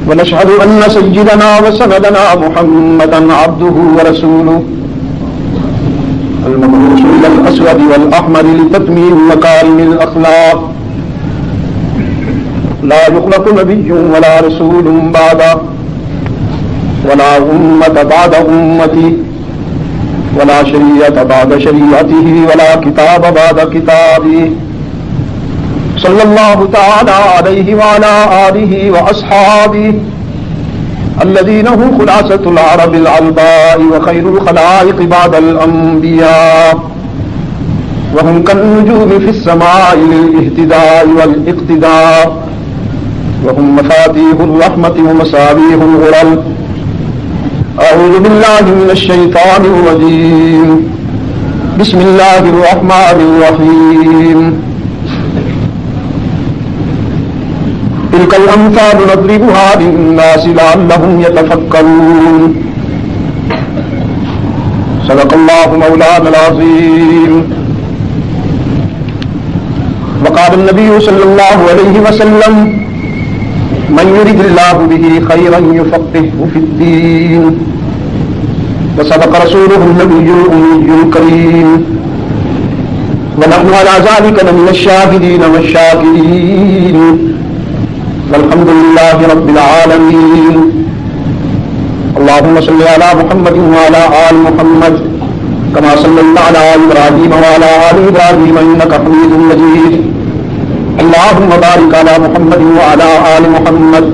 ونشهد أن سيدنا وسندنا محمدا عبده ورسوله المبعوث إلى الأسود والأحمر لتتميم مكارم الأخلاق لا يخلق نبي ولا رسول بعده ولا أمة بعد أمته ولا شريعة بعد شريعته ولا كتاب بعد كتابه صلى الله تعالى عليه وعلى آله وأصحابه الذين هم خلاصة العرب العلباء وخير الخلائق بعد الأنبياء وهم كالنجوم في السماء للاهتداء والاقتداء وهم مفاتيح الرحمة ومصابيح الغرل. أعوذ بالله من الشيطان الرجيم بسم الله الرحمن الرحيم تلك الأمثال نضربها للناس لعلهم يتفكرون. صدق الله مولانا العظيم. وقال النبي صلى الله عليه وسلم من يرد الله به خيرا يفقهه في الدين. وصدق رسوله النبي الأمي الكريم. ونحن على ذلك لمن الشاهدين والشاكرين والحمد لله رب العالمين. اللهم صل على محمد وعلى آل محمد كما صليت على إبراهيم وعلى آل إبراهيم إنك حميد مجيد. اللهم بارك على محمد وعلى آل محمد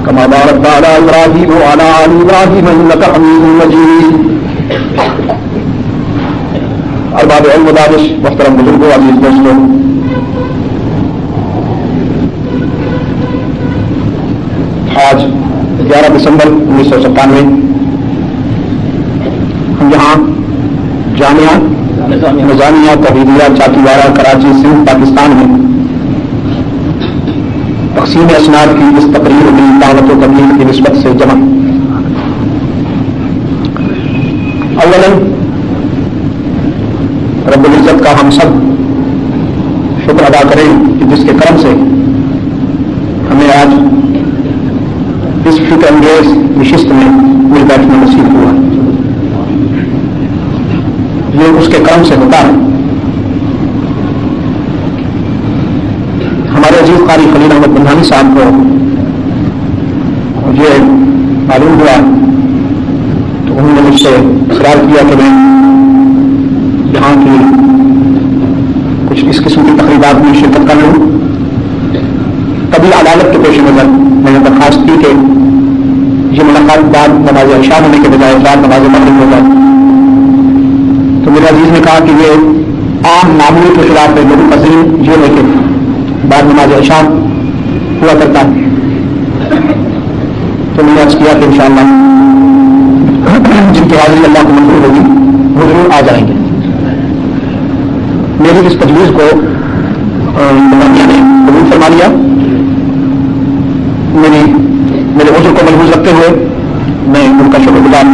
كما باركت على إبراهيم وعلى آل إبراهيم إنك حميد مجيد. ارباب علم و دانش، محترم بزرگوں، عزیز دوستوں، آج 11 دسمبر 1997 ہم یہاں جامعہ نظامیہ توحیدیہ چاکیوارہ کراچی سندھ پاکستان میں تقسیم اسناد کی اس تقریر کی دعوت و تبلیغ کی نسبت سے جمع. اولا رب العزت کا ہم سب شکر ادا کریں کہ جس کے کرم سے ہمیں آج اس فکر انگیز نشست میں مل بیٹھنا نصیب ہوا. یہ اس کے کرم سے ہوتا ہے. ہمارے عزیز قاری خلیل احمد بنانی صاحب کو یہ معلوم ہوا تو انہوں نے مجھ سے اصرار کیا کہ میں یہاں کی کچھ اس قسم کی تقریبات میں شرکت کر لوں. طبی عدالت کے پیش نظر میں نے درخواست کی کہ یہ ملاقات بعد نماز عشاء ہونے کے بجائے بعد نماز مغرب ہو جائے. تو میرے عزیز نے کہا کہ یہ عام معمول کے خلاف ہے. میری تسلیم یہ ہے کہ بعد نماز عشاء ہوا کرتا ہے. تو میں نے عرض کیا کہ انشاءاللہ جن کی حاضری اللہ کو منظور ہوگی وہ ضرور آ جائیں گے. میری اس تجویز کو نے قبول فرما لیا. میرے عذر کو ملحوظ رکھتے ہوئے میں ان کا شکر گزار.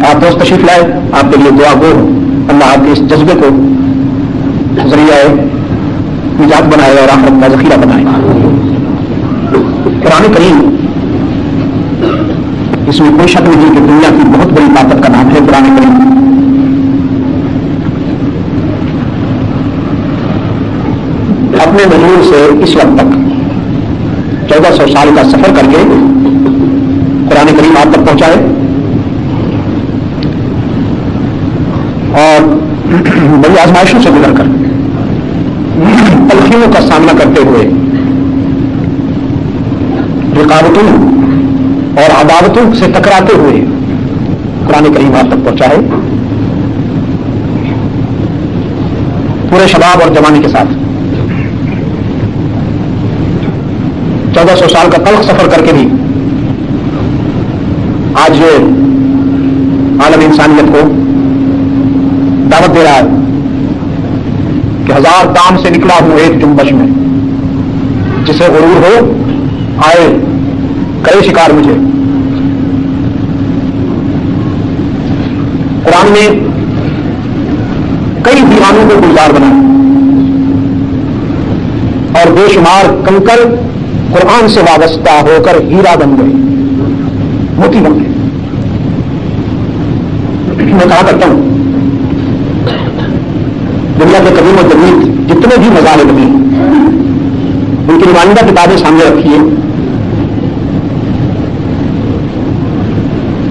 آپ دوست تشریف لائے، آپ کے لیے دعا گو. اللہ آپ کے اس جذبے کو ذریعہ نجات بنائے اور آخرت کا ذخیرہ بنائے. قرآن کریم، اس میں کوئی شک نہیں کہ دنیا کی بہت بڑی طاقت کا نام ہے قرآن کریم. اپنے نزول سے اس وقت تک 1400 سال کا سفر کر کے قرآن کریم آپ تک پہنچائے اور بڑی آزمائشوں سے گزر کر تلخیوں کا سامنا کرتے ہوئے رکاوٹوں اور عداوتوں سے ٹکراتے ہوئے قرآن کریم آپ تک پہنچائے پورے شباب اور جوانی کے ساتھ. 1400 سال کا تلخ سفر کر کے بھی آج یہ عالم انسانیت کو دعوت دے رہا ہے کہ 1000 دام سے نکلا ہوں ایک جنبش میں. جسے غرور ہو آئے کرے شکار مجھے. قرآن نے کئی دیوانوں کو گلزار بنایا اور بے شمار کنکر قرآن سے وابستہ ہو کر ہیرا بن گئے، موتی بن گئے۔ میں کہا کرتا ہوں دنیا کے قدیم و جدید جتنے بھی مذاہب ہیں ان کی نمائندہ کتابیں سامنے رکھیے،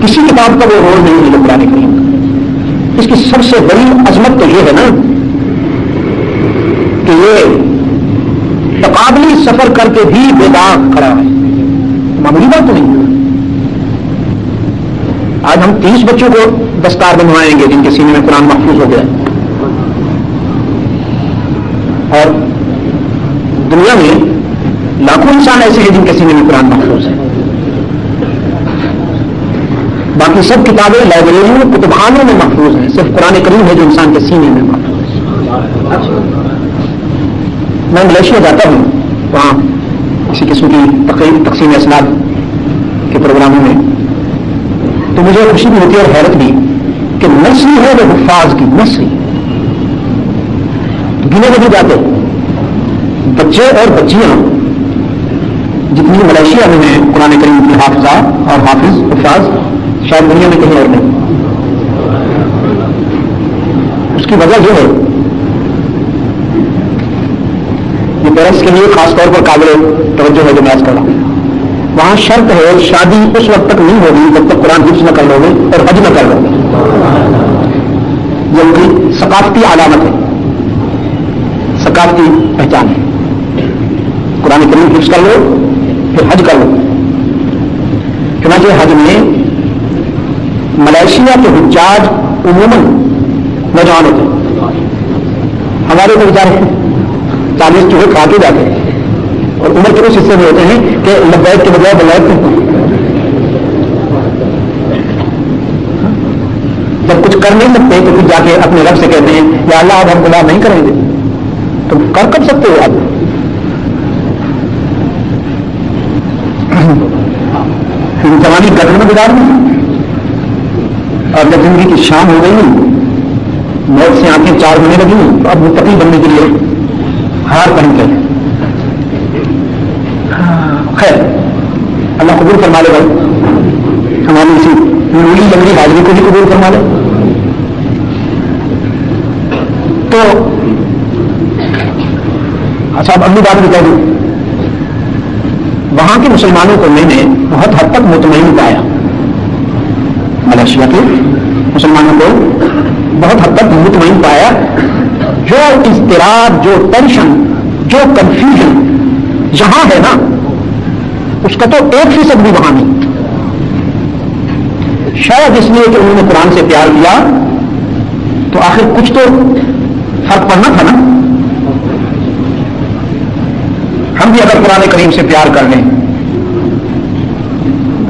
کسی کتاب کا وہ رول نہیں ہے قرآن کریم کا۔ اس کی سب سے بڑی عظمت تو یہ ہے نا کہ یہ تقابلی سفر کر کے بھی بے داغ کھڑا ہے، معمولی بات تو نہیں۔ آج ہم 30 بچوں کو دستار بنوائیں گے جن کے سینے میں قرآن محفوظ ہو گیا، اور دنیا میں لاکھوں انسان ایسے ہیں جن کے سینے میں قرآن محفوظ ہے۔ باقی سب کتابیں لائبریریوں کتب خانوں میں محفوظ ہیں، صرف قرآن کریم ہے جو انسان کے سینے میں محفوظ ہے۔ میں ملیشیا جاتا ہوں، وہاں کسی قسم کی تقسیم اسناد کے پروگراموں میں، تو مجھے خوشی بھی ہوتی ہے اور حیرت بھی کہ نسلی ہے وہ حفاظ کی نسلی گنے میں بھی جاتے بچے اور بچیاں جتنی ملیشیا میں ہیں قرآن کریم کی حافظہ اور حافظ حفاظ شاید دنیا میں کہیں اور نہیں۔ اس کی وجہ یہ ہے، یہ پیرنٹس کے لیے خاص طور پر قابل توجہ ہے جو میں آج کر رہا ہوں۔ وہاں شرط ہے شادی اس وقت تک نہیں ہوگی جب تک قرآن حفظ نہ کر لو گے اور حج نہ کر لو گے، یہ ان کی ثقافتی علامت ہے، ثقافتی پہچان ہے۔ قرآن کریم حفظ کر لو پھر حج کر لو۔ چنانچہ حج میں ملیشیا کے حجاج عموماً نوجوان ہوتے ہیں، ہمارے تو بیچارے 40 چوہے کھا کے جاتے ہیں اور عمر کے اس حصے میں ہوتے ہیں کہ لبیک کے بجائے بلیک جب کچھ کر نہیں سکتے تو پھر جا کے اپنے رب سے کہتے ہیں یا اللہ اب ہم گناہ نہیں کریں گے۔ تم کر کب سکتے ہو آپ؟ جوانی گٹر میں گزار دی اور جب زندگی کی شام ہو گئی موت سے آنکھیں چار ہونے لگی تو اب متقی بننے کے لیے ہار پہن کے خیر اللہ قبول فرما لے بھائی، ہماری اسی نوری لمبی حاضری کو بھی قبول فرما لے۔ تو اچھا اب اگلی بات بھی کہہ دوں، وہاں کے مسلمانوں کو میں نے بہت حد تک مطمئن پایا، ملیشیا کے مسلمانوں کو بہت حد تک مطمئن پایا۔ جو اضطراب، جو ٹینشن، جو کنفیوژن یہاں ہے نا اس کا تو 1% بھی وہاں نہیں۔ شاید اس لیے کہ انہوں نے قرآن سے پیار کیا تو آخر کچھ تو فرق پڑنا تھا نا۔ ہم بھی اگر قرآن کریم سے پیار کر لیں،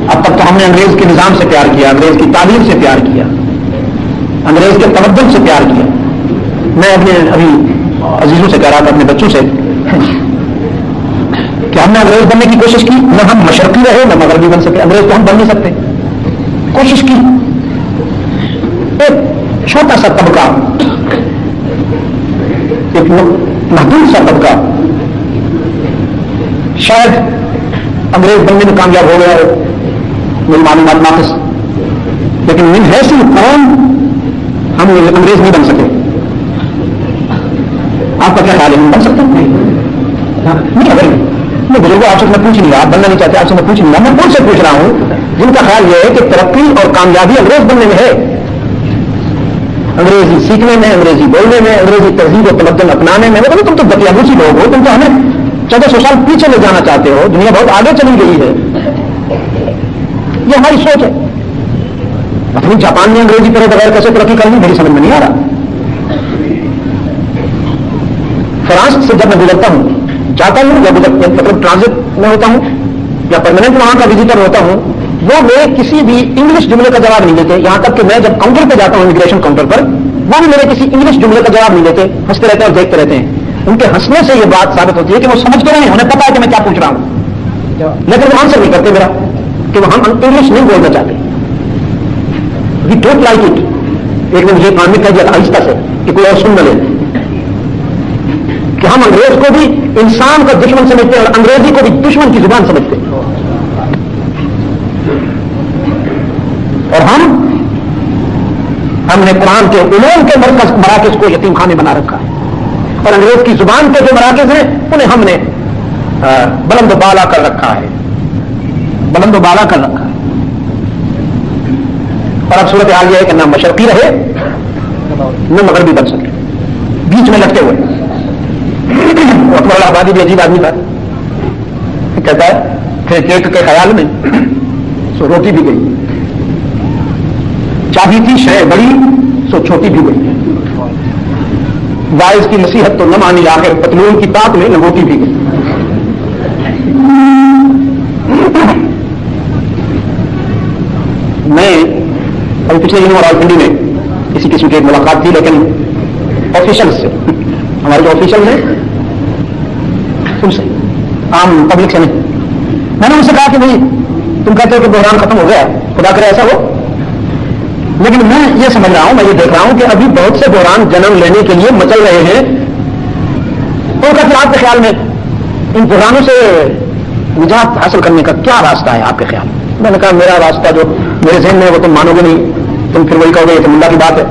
اب تک تو ہم نے انگریز کے نظام سے پیار کیا، انگریز کی تعلیم سے پیار کیا، انگریز کے تمدن سے پیار کیا۔ میں اپنے ابھی عزیزوں سے کہہ رہا تھا، اپنے بچوں سے، کہ ہم نے انگریز بننے کی کوشش کی، نہ ہم مشرقی رہے نہ مغربی بن سکے، انگریز تو ہم بن نہیں سکتے، کوشش کی۔ ایک چھوٹا سا طبقہ، ایک محدود سا طبقہ شاید انگریز بننے میں کامیاب ہو گیا ہو، میری معلومات ناقص، لیکن من حیث قوم ہم انگریز نہیں بن سکے۔ آپ کا کیا خیال ہے، ہم بن سکتے ہیں؟ نہیں اگر میں بزرگوں آپ سے میں پوچھ نہیں رہا، آپ بننا نہیں چاہتے، آپ سے میں پوچھ نہیں رہا، میں خود سے پوچھ رہا ہوں جن کا خیال یہ ہے کہ ترقی اور کامیابی انگریز بننے میں ہے، انگریزی سیکھنے میں، انگریزی بولنے میں، انگریزی تہذیب و تمدن اپنانے میں۔ مطلب تم تو بتیابوسی لوگ ہو، تم تو ہمیں 1400 سال پیچھے لے جانا چاہتے ہو، دنیا بہت آگے چلی گئی ہے، یہ ہماری سوچ ہے۔ اپنی جاپان میں انگریزی پڑھے بغیر کیسے ترقی کرنی میری سمجھ میں نہیں آ رہا۔ فرانس سے جب میں گزرتا ہوں، جاتا ہوں یا مطلب ٹرانزٹ میں ہوتا ہوں یا پرماننٹ وہاں کا وزٹر ہوتا ہوں، وہ میرے کسی بھی انگلش جملے کا جواب نہیں دیتے، یہاں تک کہ میں جب کاؤنٹر پہ جاتا ہوں امیگریشن کاؤنٹر پر، وہ بھی میرے کسی انگلش جملے کا جواب نہیں دیتے، ہنستے رہتے ہیں اور دیکھتے رہتے ہیں۔ ان کے ہنسنے سے یہ بات ثابت ہوتی ہے کہ وہ سمجھتے رہے ہیں، انہیں پتا ہے کہ میں کیا پوچھ رہا ہوں، لیکن وہ آنسر نہیں کرتے میرا کہ وہ ہم انگلش نہیں بولنا چاہتے۔ We don't like it. ایک نے مجھے کام میں کہہ دیا آہستہ سے کہ کوئی اور سن نہ لے، کہ ہم انگریز کو بھی انسان کا دشمن سمجھتے ہیں اور انگریزی کو بھی دشمن کی زبان سمجھتے ہیں. اور ہم نے قرآن کے علوم کے مراکز کو یتیم خانے بنا رکھا ہے اور انگریز کی زبان کے جو مراکز ہیں انہیں ہم نے بلند و بالا کر رکھا ہے. بلند و بالا کر رکھا ہے. اور اب صورت حال یہ ہے کہ نہ مشرقی رہے نہ مغربی بن سکے, بیچ میں لٹکے ہوئے. اکبر آبادی بھی عجیب آدمی تھا, کہتا ہے پھر کیک کے خیال میں سو روٹی بھی گئی, چاہی تھی شے بڑی سو چھوٹی بھی گئی, وائز کی نصیحت تو نہ مانی آخر پتلون کی تاپ میں لنگوٹی بھی گئی. میں ابھی پچھلے دنوں راولپنڈی میں کسی قسم کی ایک ملاقات تھی, لیکن آفیشل سے, ہمارے جو آفیشل ہیں ان سے, عام پبلک سے نہیں. میں نے ان سے کہا کہ بھائی تم کہتے ہو کہ بحران ختم ہو گیا, خدا کرے ایسا ہو, لیکن میں یہ سمجھ رہا ہوں, میں یہ دیکھ رہا ہوں کہ ابھی بہت سے بحران جنم لینے کے لیے مچل رہے ہیں. تو کہتے آپ کے خیال میں ان بحرانوں سے نجات حاصل کرنے کا کیا راستہ ہے آپ کے خیال میں؟ میں نے کہا میرا راستہ جو میرے ذہن میں ہے وہ تم مانو گے نہیں, تم پھر وہی کہو گے یہ تو اللہ کی بات ہے.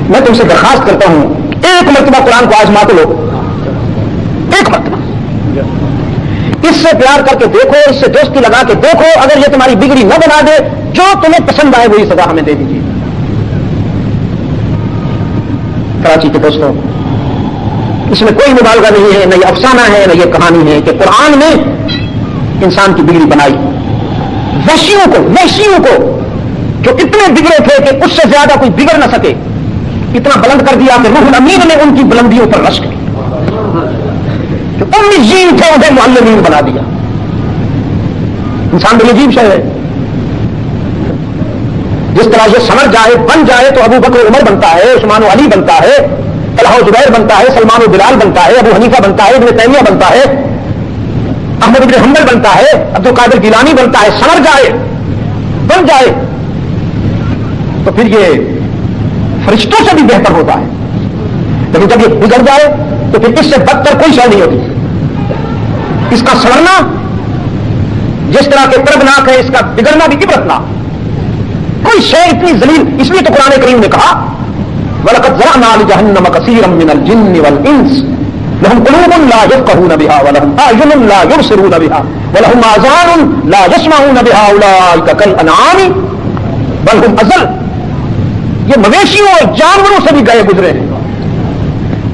میں تم سے درخواست کرتا ہوں ایک مرتبہ قرآن کو آزماتے لو, ایک مرتبہ اس سے پیار کر کے دیکھو, اس سے دوستی لگا کے دیکھو, اگر یہ تمہاری بگڑی نہ بنا دے, جو تمہیں پسند آئے وہی سزا ہمیں دے دیجیے. کراچی کے دوستوں, اس میں کوئی مبالغہ نہیں ہے, نہ یہ افسانہ ہے نہ یہ کہانی ہے کہ قرآن نے انسان کی بگڑی بنائی. وحشیوں کو جو اتنے بگڑے تھے کہ اس سے زیادہ کوئی بگڑ نہ سکے, اتنا بلند کر دیا کہ روح الامین نے ان کی بلندیوں پر رشک کی. جو امیین تھے انہیں معلمین بنا دیا. انسان بڑی عجیب شے ہے, جس طرح یہ سمجھ جائے بن جائے تو ابو بکر عمر بنتا ہے, عثمان و علی بنتا ہے, طلحہ و زبیر بنتا ہے, سلمان و بلال بنتا ہے, ابو حنیفہ بنتا ہے, ابن تیمیہ بنتا ہے, احمد بن حنبل بنتا ہے, عبد القادر گیلانی بنتا ہے. سمجھ جائے بن جائے تو پھر یہ فرشتوں سے بھی بہتر ہوتا ہے. لیکن جب یہ بگڑ جائے تو پھر اس سے بدتر کوئی شے نہیں ہوتی. اس کا سڑنا جس طرح کے طربناک ہے, اس کا بگڑنا بھی عبرتناک. کوئی شے اتنی ذلیل, اس لیے تو قرآن کریم نے کہا وَلَقَدْ ذَرَأْنَا لِجَهَنَّمَ كَثِيرًا مِنَ الْجِنِّ وَالْإِنسِ لَهُمْ قُلُوبٌ لَا يَفْقَهُونَ بِهَا وَلَهُمْ أَعْيُنٌ لَا يُبْصِرُونَ بِهَا وَلَهُمْ آذَانٌ لَا يَسْمَعُونَ بِهَا أُولَٰئِكَ كَالْأَنْعَامِ بَلْ هُمْ أَضَلُّ. یہ مویشیوں اور جانوروں سے بھی گئے گزرے ہیں.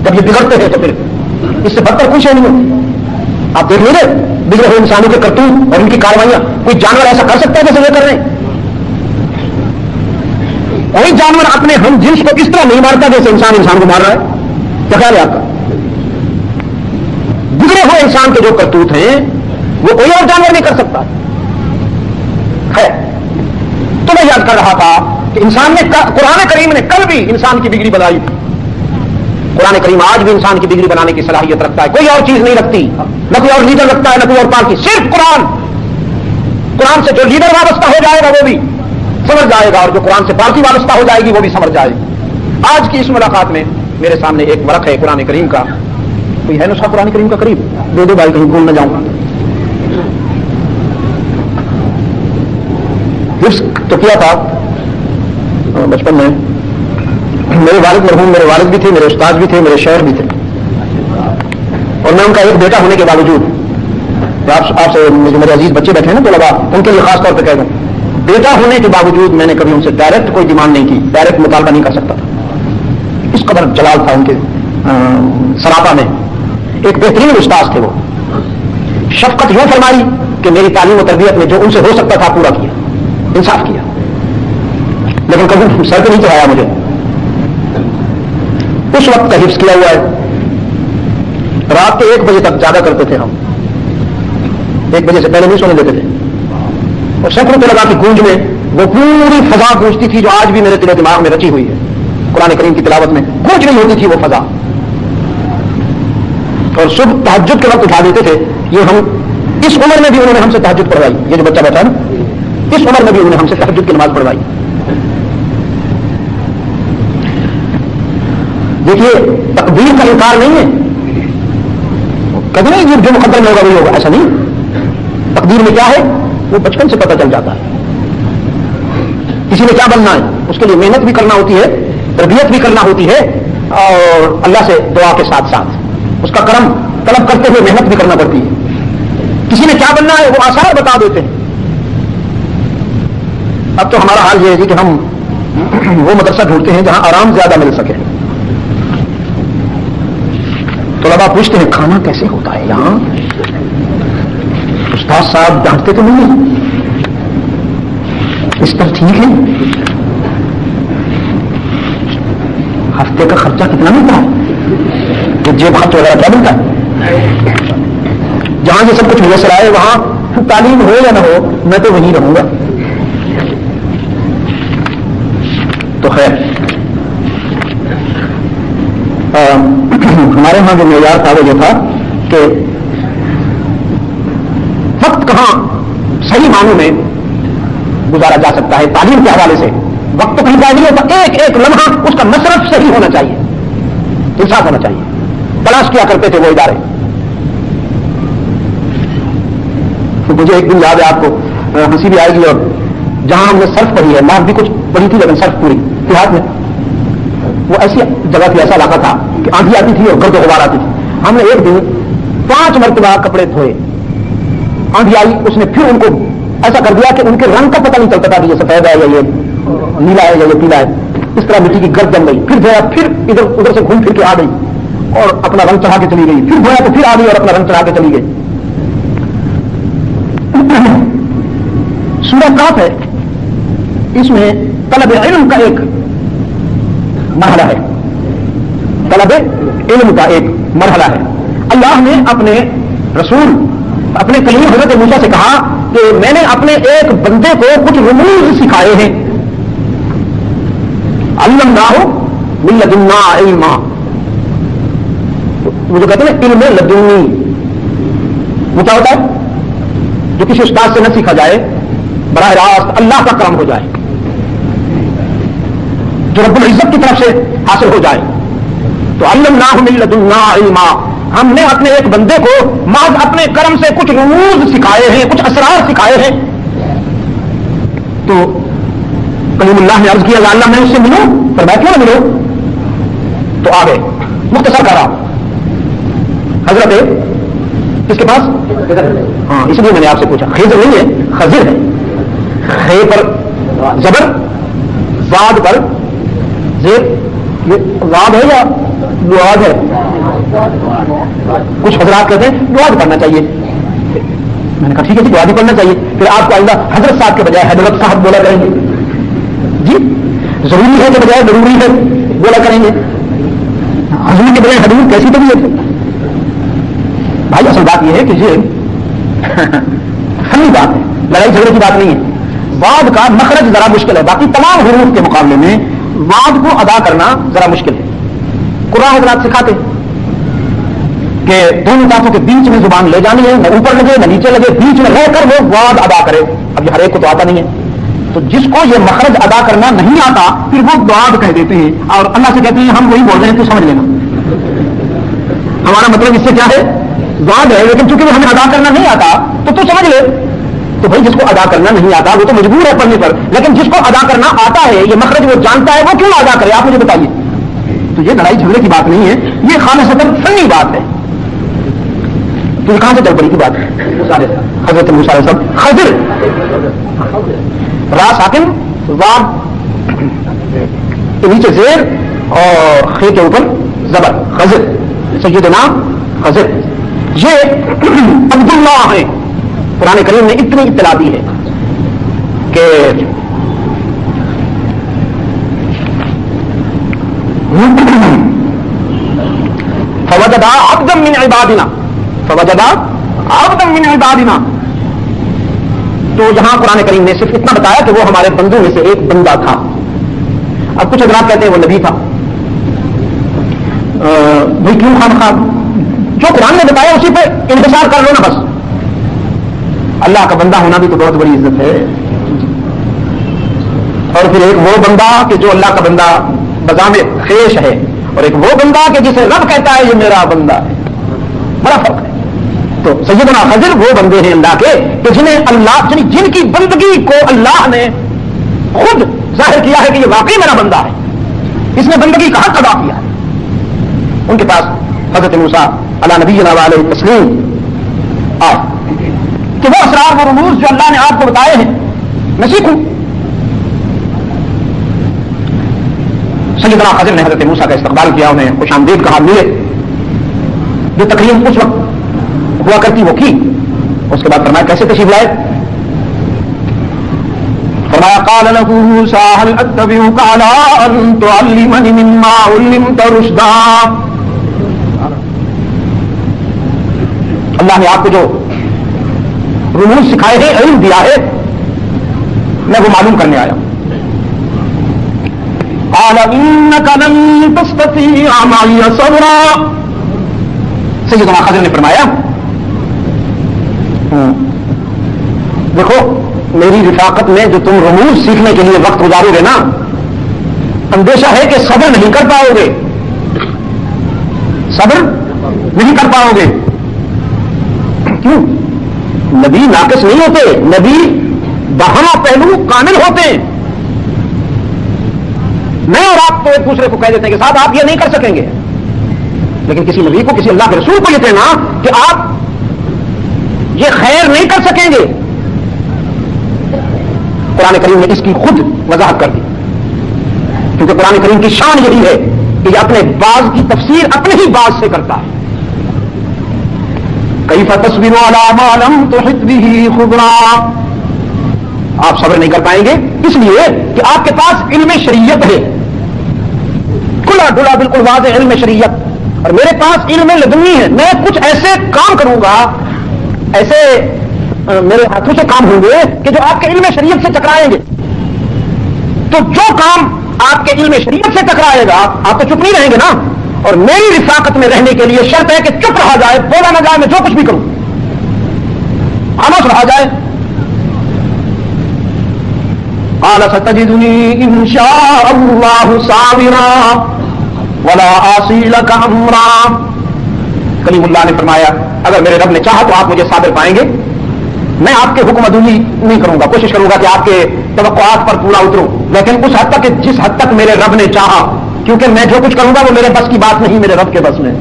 جب یہ بگڑتے ہیں تو پھر اس سے بدتر کوئی شے نہیں ہوتی. آپ دیکھ لیجیے بگڑے ہوئے انسانوں کے کرتوت اور ان کی کاروائیاں. کوئی جانور ایسا کر سکتا ہے جیسے یہ کر رہے ہیں؟ کوئی جانور اپنے ہم جنس کو اس طرح نہیں مارتا جیسے انسان کو مار رہا ہے. کیا خیال ہے آپ کا؟ بگڑے ہوئے انسان کے جو کرتوت ہیں وہ کوئی اور جانور نہیں کر سکتا ہے. تو میں یاد کر رہا تھا کہ انسان نے قرآن کریم نے کل بھی انسان کی بگڑی بنائی تھی. قرآن کریم آج بھی انسان کی بگڑی بنانے کی صلاحیت رکھتا ہے, کوئی اور چیز نہیں رکھتی. نہ کوئی اور لیڈر رکھتا ہے, نہ کوئی اور پارٹی, صرف قرآن سے جو لیڈر وابستہ ہو جائے گا وہ بھی سمجھ جائے گا, اور جو قرآن سے پارٹی وابستہ ہو جائے گی وہ بھی سمجھ جائے گی. آج کی اس ملاقات میں میرے سامنے ایک ورق ہے قرآن کریم کا. کوئی ہے نسخہ قرآن کریم کا قریب؟ دو بھائی کہیں بھول نہ جاؤں. حفظ تو کیا تھا بچپن میں. میرے والد مرحوم, میرے والد بھی تھے, میرے استاد بھی تھے, میرے شوہر بھی تھے, اور میں ان کا ایک بیٹا ہونے کے باوجود, آپ سے جو میرے عزیز بچے بیٹھے ہیں نا طلباء, ان کے لیے خاص طور پہ کہہ دوں, بیٹا ہونے کے باوجود میں نے کبھی ان سے ڈائریکٹ کوئی ڈیمانڈ نہیں کی, ڈائریکٹ مطالبہ نہیں کر سکتا تھا. اس قدر جلال تھا ان کے سراپا میں. ایک بہترین استاذ تھے وہ. شفقت یوں فرمائی کہ میری تعلیم و تربیت میں جو ان سے ہو سکتا تھا پورا کیا, انصاف کیا, لیکن کبھی سر پہ نہیں چڑھایا مجھے. اس وقت کا حفظ کیا ہوا ہے. رات کے 1 بجے تک جاگا کرتے تھے ہم, 1 بجے سے پہلے نہیں سونے دیتے تھے. اور سینکڑوں طلباء کی گونج میں وہ پوری فضا گونجتی تھی جو آج بھی میرے دل و دماغ میں رچی ہوئی ہے. قرآن کریم کی تلاوت میں گونج نہیں ہوتی تھی وہ فضا. اور صبح تہجد کے وقت اٹھا دیتے تھے. یہ ہم اس عمر میں بھی انہوں نے ہم سے تہجد پڑھوائی. یہ جو بچہ بیٹھا ہے نا, اس عمر میں بھی انہوں نے ہم سے تہجد کی نماز پڑھوائی. دیکھیے تقدیر کا انکار نہیں ہے، کہتے نہیں جو مقدر میں ہوگا وہی ہوگا، ایسا نہیں. تقدیر میں کیا ہے وہ بچپن سے پتہ چل جاتا ہے. کسی نے کیا بننا ہے اس کے لیے محنت بھی کرنا ہوتی ہے، تربیت بھی کرنا ہوتی ہے، اور اللہ سے دعا کے ساتھ ساتھ اس کا کرم طلب کرتے ہوئے محنت بھی کرنا پڑتی ہے. کسی نے کیا بننا ہے وہ آثار بتا دیتے ہیں. اب تو ہمارا حال یہ ہے کہ ہم وہ مدرسہ ڈھونڈتے ہیں جہاں آرام زیادہ مل سکے. طلباء پوچھتے ہیں کھانا کیسے ہوتا ہے یہاں؟ استاد صاحب ڈانٹتے تو نہیں، اس پر ٹھیک ہے، ہفتے کا خرچہ کتنا ملتا ہے، کہ جیب خرچ وغیرہ کیا ملتا ہے؟ جہاں یہ سب کچھ میسر آئے وہاں تعلیم ہو یا نہ ہو میں تو وہیں رہوں گا. تو خیر ہمارے ہاں جو معیار تھا وہ یہ تھا کہ وقت کہاں صحیح معنوں میں گزارا جا سکتا ہے تعلیم کے حوالے سے. وقت تو کہیں نہیں ہوتا، ایک ایک لمحہ اس کا مصرف صحیح ہونا چاہیے، انصاف ہونا چاہیے. تلاش کیا کرتے تھے وہ ادارے. مجھے ایک دن یاد ہے، آپ کو ہنسی بھی آئے گی، اور جہاں ہم نے صرف پڑھی ہے، ماہ بھی کچھ پڑھی تھی لیکن صرف پوری دیہات میں، وہ ایسی جگہ تھی، ایسا علاقہ تھا کہ آندھی آتی تھی اور گرد و غبار آتی تھی. ہم نے ایک دن 5 مرتبہ کپڑے دھوئے، آندھی آئی، اس نے پھر ان کو ایسا کر دیا کہ ان کے رنگ کا پتہ نہیں چلتا تھا کہ یہ سفید ہے یا یہ نیلا ہے یا یہ پیلا ہے. اس طرح مٹی کی گرد جم گئی. پھر دھویا، پھر ادھر ادھر سے گھوم پھر کے آ گئی اور اپنا رنگ چڑھا کے چلی گئی. پھر دھویا تو پھر آ گئی اور اپنا رنگ چڑھا کے چلی گئی. سورہ کاف ہے، اس میں طلب علم کا ایک مرحلہ ہے، طلب علم کا ایک مرحلہ ہے. اللہ نے اپنے رسول اپنے کلیم حضرت موسیٰ سے کہا کہ میں نے اپنے ایک بندے کو کچھ رموز سکھائے ہیں. علمناہ من لدنا علما، وہ جو کہتے ہیں علم لدنی، وہ کیا ہوتا ہے؟ جو کسی استاد سے نہ سیکھا جائے، براہ راست اللہ کا کرم ہو جائے، جو رب العزت کی طرف سے حاصل ہو جائے. تو علمناہ من لدنا علما، ہم نے اپنے ایک بندے کو محض اپنے کرم سے کچھ رموز سکھائے ہیں، کچھ اسرار سکھائے ہیں. تو کلیم اللہ نے عرض کیا یا اللہ میں اس سے ملوں؟ فرمایا کیوں نہ ملو؟ تو آ گئے. مختصر کر رہا حضرت اس کے پاس، ہاں اس لیے میں نے آپ سے پوچھا. خضر نہیں ہے، خضر ہے. خے پر زبر، زاد پر زیر، یہ زاد ہے یا لواد ہے؟ کچھ حضرات کہتے ہیں لواد پڑھنا چاہیے. میں نے کہا ٹھیک ہے جی لواد ہی پڑھنا چاہیے. پھر آپ کو آئندہ حضرت صاحب کے بجائے حضرت صاحب بولا کریں گے. جی ضروری ہے کہ بجائے ضروری ہے بولا کریں گے. حضور کے بجائے حضور کیسی طبیعت ہے بھائی؟ اصل بات یہ ہے کہ یہ فنی بات ہے، لڑائی جھگڑے کی بات نہیں ہے. واد کا مخرج ذرا مشکل ہے، باقی تمام حروف کے مقابلے میں واد کو ادا کرنا ذرا مشکل ہے. قرآن حضرات سکھاتے کہ دونوں دانتوں کے بیچ میں زبان لے جانی ہے، نہ اوپر لگے نہ نیچے لگے، بیچ میں رہ کر وہ واد ادا کرے. اب یہ ہر ایک کو تو آتا نہیں ہے، تو جس کو یہ مخرج ادا کرنا نہیں آتا پھر وہ واد کہہ دیتے ہیں اور اللہ سے کہتے ہیں ہم وہی بول رہے ہیں تو سمجھ لینا. ہمارا مطلب اس سے کیا ہے؟ واد ہے، لیکن چونکہ وہ ہمیں ادا کرنا نہیں آتا تو سمجھ لے. تو بھائی جس کو ادا کرنا نہیں آتا وہ تو مجبور ہے پڑھنے پر، لیکن جس کو ادا کرنا آتا ہے، یہ مخرج وہ جانتا ہے، وہ کیوں ادا کرے؟ آپ مجھے بتائیے. تو یہ لڑائی جھگڑے کی بات نہیں ہے، یہ خالصتاً فنی بات ہے. تو یہ کہاں سے چل پڑی کی بات ہے؟ حضرت موسیٰ علیہ السلام. خضر را ساکن، واد کے نیچے زیر اور خے کے اوپر زبر، خضر. سیدنا خضر یہ عبداللہ ہے. قرآن کریم نے اتنی اطلاع دی ہے کہ فوجدا عبدا من عبادنا، فوجدا عبدا من عبادنا. تو یہاں قرآن کریم نے صرف اتنا بتایا کہ وہ ہمارے بندوں میں سے ایک بندہ تھا. اب کچھ حضرات کہتے ہیں وہ نبی تھا. بھائی کیوں خام خواہ جو قرآن نے بتایا اسی پہ انحصار کر لو نا بس. اللہ کا بندہ ہونا بھی تو بہت بڑی عزت ہے. اور پھر ایک وہ بندہ کہ جو اللہ کا بندہ بذات خیش ہے اور ایک وہ بندہ کہ جسے رب کہتا ہے یہ میرا بندہ ہے، بڑا فرق ہے. تو سیدنا خضر وہ بندے ہیں اللہ کے کہ جنہیں اللہ جن کی بندگی کو اللہ نے خود ظاہر کیا ہے کہ یہ واقعی میرا بندہ ہے، اس نے بندگی کا حق ادا کیا ہے. ان کے پاس حضرت موسیٰ علی نبینا علیہ التسلیم آئے کہ وہ اسرار و رموز جو اللہ نے آپ کو بتائے ہیں میں سیکھوں. سیدنا خضر نے حضرت موسیٰ کا استقبال کیا، انہیں خوش آمدید کہا، ملے، جو تقریب اس وقت ہوا کرتی وہ کی. اس کے بعد فرمایا کیسے تشریف لائے؟ فرمایا قال له موسى هل اتبعك على ان تعلمني مما علمت رشدا. اللہ نے آپ کو جو رموز سکھائے ہیں، علم دیا ہے، میں وہ معلوم کرنے آیا ہوں. قال انك لن تستطيع معي صبرا. سیدنا خضر نے فرمایا دیکھو میری رفاقت میں جو تم رموز سیکھنے کے لیے وقت گزارو گے نا، اندیشہ ہے کہ صبر نہیں کر پاؤ گے، صبر نہیں کر پاؤ گے. کیوں؟ نبی ناقص نہیں ہوتے، نبی بہانا پہلو کامل ہوتے ہیں. میں اور آپ تو ایک دوسرے کو کہہ دیتے ہیں کہ صاحب آپ یہ نہیں کر سکیں گے، لیکن کسی نبی کو، کسی اللہ کے رسول کو یہ کہنا کہ آپ یہ خیر نہیں کر سکیں گے، قرآن کریم نے اس کی خود وضاحت کر دی. کیونکہ قرآن کریم کی شان یہی ہے کہ یہ اپنے باز کی تفسیر اپنے ہی باز سے کرتا ہے. کیف تصبر علی ما لم تحط به خبرا. آپ صبر نہیں کر پائیں گے اس لیے کہ آپ کے پاس علم شریعت ہے، کھلا ڈھلا بالکل واضح علم شریعت، اور میرے پاس علم لدنی ہے. میں کچھ ایسے کام کروں گا، ایسے میرے ہاتھوں سے کام ہوں گے کہ جو آپ کے علم شریعت سے ٹکرائیں گے. تو جو کام آپ کے علم شریعت سے ٹکرائے گا آپ تو چپ نہیں رہیں گے نا. اور میری رفاقت میں رہنے کے لیے شرط ہے کہ چپ رہا جائے، بولا نہ جائے، میں جو کچھ بھی کروں خاموش رہا جائے. قال ستجدني ان شاء الله صابرا ولا اعصي لك امرا. کلیم اللہ نے فرمایا اگر میرے رب نے چاہا تو آپ مجھے صابر پائیں گے. میں آپ کے حکم عدولی نہیں کروں گا، کوشش کروں گا کہ آپ کے توقعات پر پورا اتروں، لیکن اس حد تک کہ جس حد تک میرے رب نے چاہا، کیونکہ میں جو کچھ کروں گا وہ میرے بس کی بات نہیں، میرے رب کے بس میں.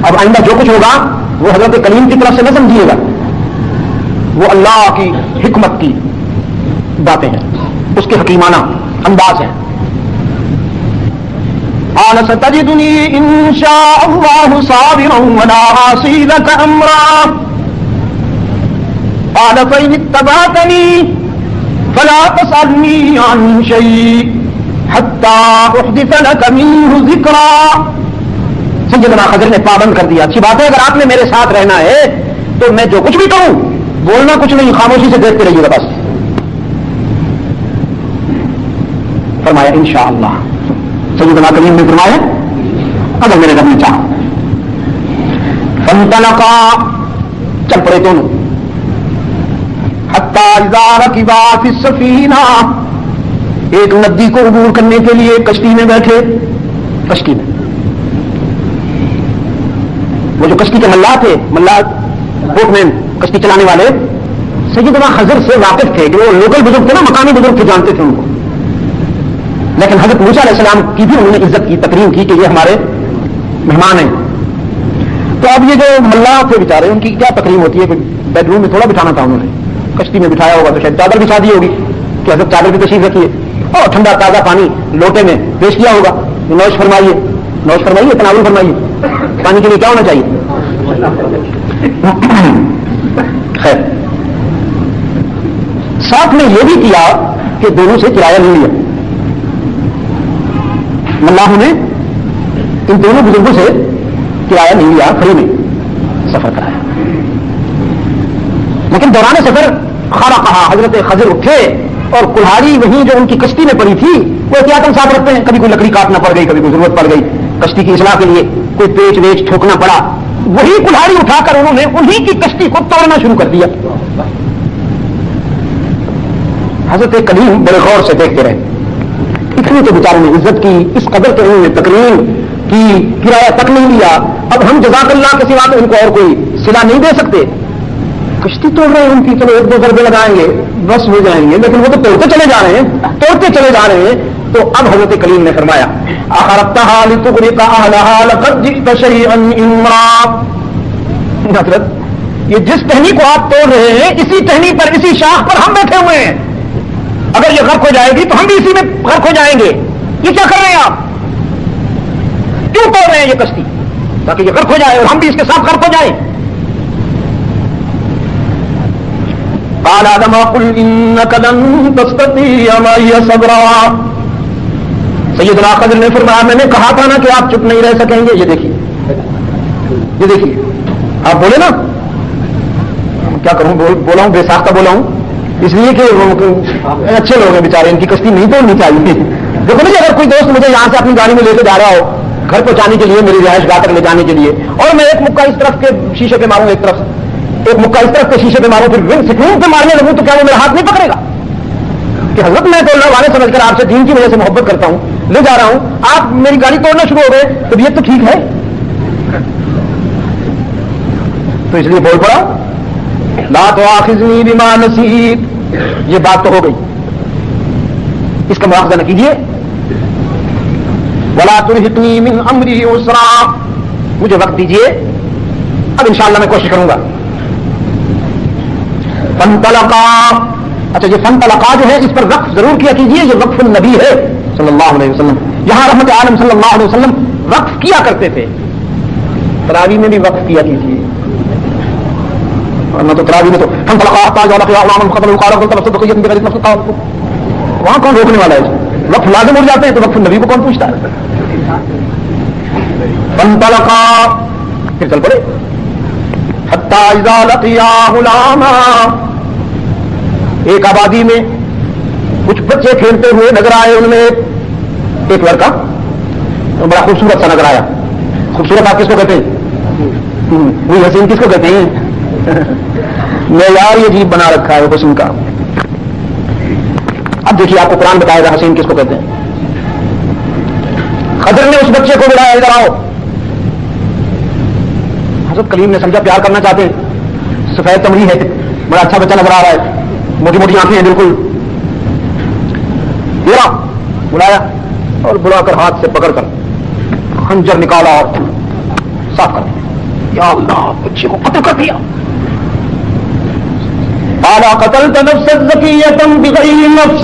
اب آئندہ جو کچھ ہوگا وہ حضرت کلیم کی طرف سے نہ سمجھیے گا، وہ اللہ کی حکمت کی باتیں ہیں، اس کے حکیمانہ انداز ہیں. قال ستجدني ان شاء الله صابرا ولا اعصي لك امرا. قال فإن اتبعتني فلا تسألني عن شيء حتى احدث لك منه ذكرا. سیدنا خضر نے پابند کر دیا. اچھی بات ہے، اگر آپ نے میرے ساتھ رہنا ہے تو میں جو کچھ بھی کروں بولنا کچھ نہیں، خاموشی سے دیکھتے رہیے گا بس. فرمایا انشاءاللہ. سیدنا کریم نے فرمایا اگر میرے رب نے چاہا. فانطلقا، چل پڑے دونوں. حتی اذا رکبا فی السفینہ، ایک ندی کو عبور کرنے کے لیے کشتی میں بیٹھے. کشتی میں وہ جو کشتی کے ملا تھے، ملا بوٹ مین، کشتی چلانے والے، سیدنا خضر سے واقف تھے کہ وہ لوکل بزرگ تھے نا، مقامی بزرگ تھے، جانتے تھے ان کو. لیکن حضرت موسیٰ علیہ السلام کی بھی انہوں نے عزت کی، تکریم کی کہ یہ ہمارے مہمان ہیں. تو اب یہ جو ملا تھے بیچارے، ان کی کیا تکریم ہوتی ہے کہ بیڈ روم میں تھوڑا بٹھانا تھا انہوں نے، کشتی میں بٹھایا ہوگا تو شاید چادر بچھا دی ہوگی کہ حضرت چادر کی تشریف رکھیے، اور ٹھنڈا تازہ پانی لوٹے میں پیش کیا ہوگا، نوش فرمائیے، نوش فرمائیے، تناول فرمائیے. پانی کے لیے کیا ہونا چاہیے؟ خیر، ساتھ میں یہ بھی کیا کہ دونوں سے کرایہ نہیں لیا. ملاحوں نے ان دونوں بزرگوں سے کرایہ نہیں لیا، فری میں سفر کرایا. لیکن دوران سفر خارا کہا، حضرت خضر اٹھے اور کلہاڑی وہیں جو ان کی کشتی میں پڑی تھی وہ احتیاطاً ساتھ رکھتے ہیں. کبھی کوئی لکڑی کاٹنا پڑ گئی، کبھی کوئی ضرورت پڑ گئی کشتی کی اصلاح کے لیے، کوئی پیچ ویچ ٹھوکنا پڑا، وہی کلہاڑی اٹھا کر انہوں نے انہی کی کشتی کو توڑنا شروع کر دیا. حضرت کلیم بڑے غور سے دیکھتے رہے. اتنی تو بیچاروں نے عزت کی، اس قدر کے انہوں نے تکریم کی، کرایہ تک نہیں لیا. اب ہم جزاک اللہ کے سوا تو ان کو اور کوئی صلہ نہیں دے سکتے. کشتی توڑ رہے ہیں ان کی، چلو ایک دو ضربے لگائیں گے بس ہو جائیں گے، لیکن وہ تو توڑتے چلے جا رہے ہیں، توڑتے چلے جا رہے ہیں. تو اب حضرت کلیم نے فرمایا اخرتها لتغرق اهلها لقد جئت شيئا امرا. حضرت یہ جس ٹہنی کو آپ توڑ رہے ہیں اسی ٹہنی پر، اسی شاخ پر ہم بیٹھے ہوئے ہیں. اگر یہ غرق ہو جائے گی تو ہم بھی اسی میں غرق ہو جائیں گے. یہ کیا کر رہے ہیں آپ؟ کیوں توڑ رہے ہیں یہ کشتی؟ تاکہ یہ غرق ہو جائے اور ہم بھی اس کے ساتھ غرق ہو جائیں. قال آدم قل انك لن تستطيع معي صبرا. سیدنا خضر نے فرمایا میں نے کہا تھا نا کہ آپ چپ نہیں رہ سکیں گے. یہ دیکھیے آپ بولے نا، کیا کروں، بولا ہوں بے ساختہ بولا ہوں اس لیے کہ اچھے لوگ ہیں بیچارے، ان کی کشتی نہیں توڑنی چاہیے. دیکھو نا، اگر کوئی دوست مجھے یہاں سے اپنی گاڑی میں لے کے جا رہا ہو گھر پہنچانے کے لیے، میری رہائش گاہ تک لے جانے کے لیے، اور میں ایک مکہ اس طرف کے شیشے پہ ماروں، ایک مکہ اس طرف کے شیشے پہ ماروں، پھر سکون پہ مارنے لگوں، تو کیا وہ میرا ہاتھ نہیں پکڑے گا کہ حضرت میں تو اللہ والے سمجھ کر آپ سے دین کی وجہ سے محبت کرتا ہوں لے جا رہا ہوں، آپ میری گاڑی توڑنا شروع ہو گئے، طبیعت تو ٹھیک ہے. تو اس لیے بول پڑا لا تؤاخذنی بما نسیت. یہ بات تو ہو گئی، اس کا مواخذہ نہ کیجیے. ولا ترهقنی من امری عسرا. مجھے وقت دیجیے، اب انشاءاللہ میں کوشش کروں گا. فانطلقا. اچھا یہ فانطلقا جو ہے اس پر وقف ضرور کیا کیجیے، یہ وقف النبی ہے صلی اللہ علیہ وسلم. یہاں رحمت عالم صلی اللہ علیہ وسلم وقف کیا کرتے تھے. تراویح میں بھی وقف کیا کیجیے، ورنہ تو تراویح میں تو وہاں کون روکنے والا ہے؟ وقف لازم ہو جاتے ہیں تو وقف النبی کو کون پوچھتا ہے؟ فانطلقا، پھر چل پڑے. حتی اذا لقیا غلاما. ایک آبادی میں کچھ بچے کھیلتے ہوئے نظر آئے. ان میں ایک لڑکا بڑا خوبصورت سا نظر آیا. خوبصورت آپ کس کو کہتے ہیں؟ وہی حسین کس کو کہتے ہیں؟ معیار یہ عجیب بنا رکھا ہے حسن کا. اب دیکھیے آپ کو قرآن بتائے گا حسین کس کو کہتے ہیں. خضر نے اس بچے کو بلایا، ادھر آؤ. حضرت کلیم نے سمجھا پیار کرنا چاہتے ہیں، سفید چمڑی ہے، بڑا اچھا بچہ نظر آ رہا ہے، موٹی موٹی آنکھیں ہیں بالکل. بلایا اور بلا کر ہاتھ سے پکڑ کر خنجر نکالا اور صاف کر دیا. یا اللہ، بچے کو قتل کر دیا. قال قتلت نفسا زكية بغير نفس.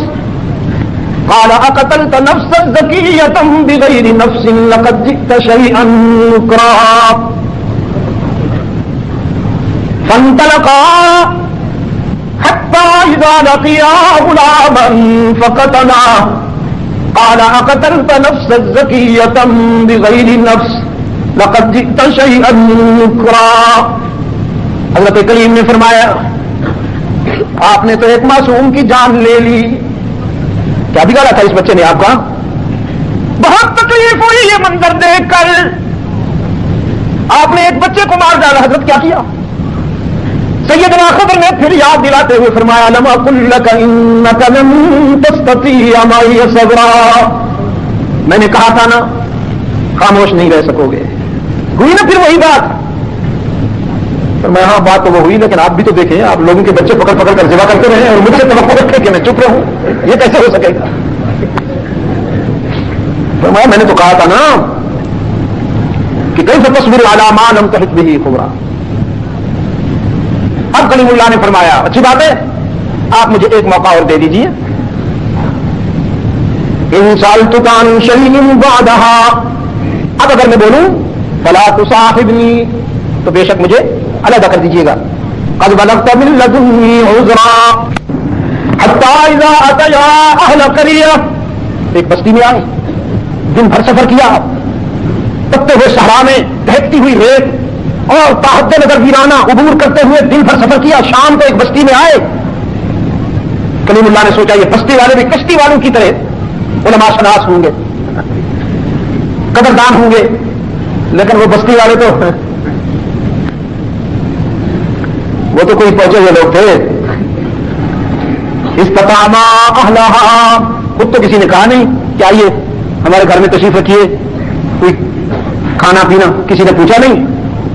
قال اقتلت نفسا زكية بغير نفس لقد جئت شيئا نكرا. فانطلقا حتى إذا لقيا غلاما فقتلاه. قال اقتلت نفسا زكية بغير نفس لقد جئت شيئا نكرا. حضرت کریم نے فرمایا آپ نے تو ایک معصوم کی جان لے لی. کیا بگاڑا تھا اس بچے نے آپ کا؟ بہت تکلیف ہوئی یہ منظر دیکھ کر. آپ نے ایک بچے کو مار ڈالا. حضرت کیا کیا؟ سیدنا خضر نے پھر یاد دلاتے ہوئے فرمایا لم اقل لك انك لن تستطيع معي صبرا. میں نے کہا تھا نا خاموش نہیں رہ سکو گے. ہوئی نا پھر وہی بات. فرمایا ہاں بات تو وہ ہوئی، لیکن آپ بھی تو دیکھیں آپ لوگوں کے بچے پکڑ پکڑ کر ذبح کرتے رہے اور مجھ سے توقع رکھے کہ میں چپ رہوں. یہ کیسے ہو سکے گا؟ فرمایا میں نے تو کہا تھا نا کہ کیف تصبر علی ما لم تحط به خبرا. اب کلیم اللہ نے فرمایا اچھی بات ہے، آپ مجھے ایک موقع اور دے دیجیے. ان سألتک عن شیء بعدها. اب اگر میں بولوں فلا تصاحبنی تو بے شک مجھے علیحدہ کر دیجیے گا. قد بلغت من لدنی عذرا حتی اذا اتیا اہل قریہ. ایک بستی میں آئے، دن بھر سفر کیا، تپتے ہوئے صحرا میں دہکتی ہوئی ریت اور تحت نظر ویرانہ عبور کرتے ہوئے دن بھر سفر کیا. شام کو ایک بستی میں آئے. کلیم اللہ نے سوچا یہ بستی والے بھی کشتی والوں کی طرح علماء شناس ہوں گے، قدردان ہوں گے، لیکن وہ بستی والے تو وہ تو کوئی پہنچے ہوئے لوگ تھے. استطاما اہلہا، خود تو کسی نے کہا نہیں کہ آئیے ہمارے گھر میں تشریف رکھیے، کوئی کھانا پینا کسی نے پوچھا نہیں.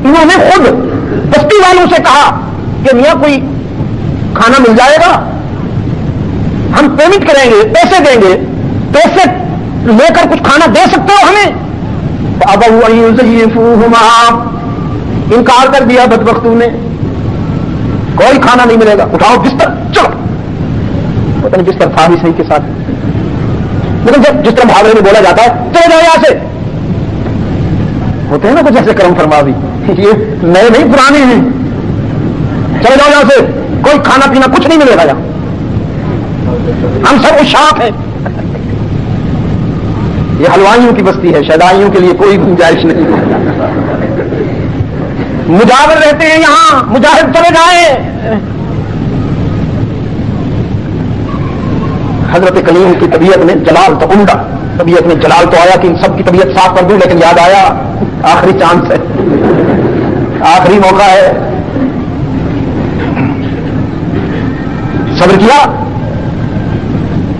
انہوں نے خود بستی والوں سے کہا کہ میاں کوئی کھانا مل جائے گا، ہم پیمنٹ کریں گے، پیسے دیں گے، پیسے لے کر کچھ کھانا دے سکتے ہو ہمیں؟ فَأَبَوْا أَن يُزَيِّفُوهُمَا، انکار کر دیا بدبختوں نے، کوئی کھانا نہیں ملے گا، اٹھاؤ بستر چلو. پتہ نہیں بستر تھا بھی صحیح کے ساتھ، لیکن جب جس طرح محاورے میں بولا جاتا ہے چلے جاؤ یہاں سے، ہوتے ہیں نا کچھ ایسے کرم فرما بھی، یہ نئے نہیں پرانے ہیں، چلے جاؤ یہاں سے، کوئی کھانا پینا کچھ نہیں ملے گا یہاں، ہم سب اشاق ہیں. یہ حلوائیوں کی بستی ہے، شہدائیوں کے لیے کوئی گنجائش نہیں. مجاور رہتے ہیں یہاں، مجاہد چلے جائیں. حضرت کلیم کی طبیعت میں جلال تو عمدہ، طبیعت میں جلال تو آیا کہ ان سب کی طبیعت صاف کر دوں، لیکن یاد آیا آخری چانس ہے، آخری موقع ہے. صبر کیا،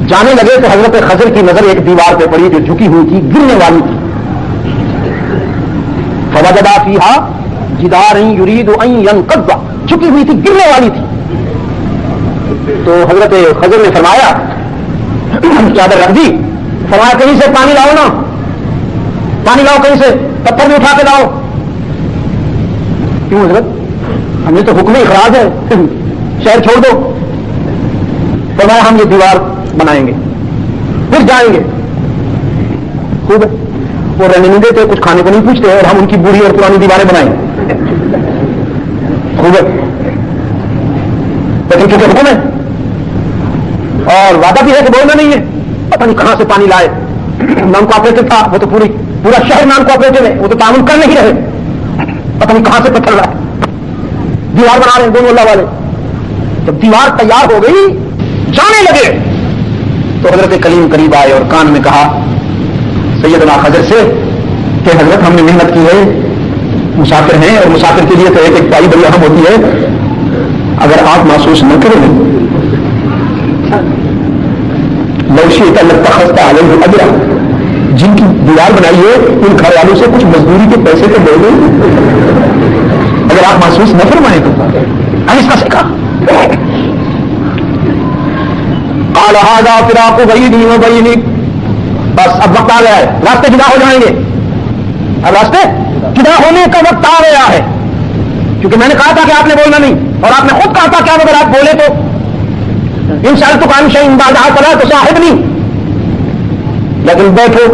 جانے لگے تو حضرت خضر کی نظر ایک دیوار پہ پڑی جو جھکی ہوئی تھی، گرنے والی تھی. فوجدا فیہا جدارا یرید ان ینقض، جھکی ہوئی تھی، گرنے والی تھی. تو حضرت خضر نے فرمایا چادر رکھ دی، فرمایا کہیں سے پانی لاؤ نا، پانی لاؤ کہیں سے، پتھر بھی اٹھا کے لاؤ. کیوں حضرت؟ ہم نے تو حکم اخراج ہے، شہر چھوڑ دو. فرمایا ہم یہ دیوار بنائیں گے پھر جائیں گے. خوب ہے، وہ رہنے نہیں دیتے، کچھ کھانے کو نہیں پوچھتے، اور ہم ان کی بری اور پرانی دیواریں بنائیں. خوب ہے، لیکن کیونکہ حکم ہے اور وعدہ بھی ہے کہ بولنا نہیں ہے. پتہ نہیں کہاں سے پانی لائے، نان کوآپریٹو تھا وہ تو پورا شہر نان کوآپریٹو ہے، وہ تو تعاون کر نہیں رہے. پتہ نہیں کہاں سے پتھر لائے، دیوار بنا رہے ہیں دونوں اللہ والے. جب دیوار تیار ہو گئی جانے لگے تو حضرت کلیم قریب آئے اور کان میں کہا سیدنا خضر سے کہ حضرت ہم نے محنت کی ہے، مسافر ہیں، اور مسافر کے لیے تو ایک ایک پائی بڑی اہم ہوتی ہے. اگر آپ محسوس نہ کریں لوشی تخصہ علیہ اجرا، جن کی دیوار بنائی ہے ان گھر والوں سے کچھ مزدوری کے پیسے تو دے دیں، اگر آپ محسوس نہ فرمائیں تو ہم اس کا سیکھا. قال هذا فراق بيني وبينك، بس اب وقت آ گیا ہے، راستے جدا ہو جائیں گے، اب راستے جدا ہونے کا وقت آ گیا ہے. کیونکہ میں نے کہا تھا کہ آپ نے بولنا نہیں، اور آپ نے خود کہا تھا کہ اگر آپ بولے تو ان شاء اللہ تو کام شاء اللہ کرا تو صاحب نہیں. لیکن بیٹھو،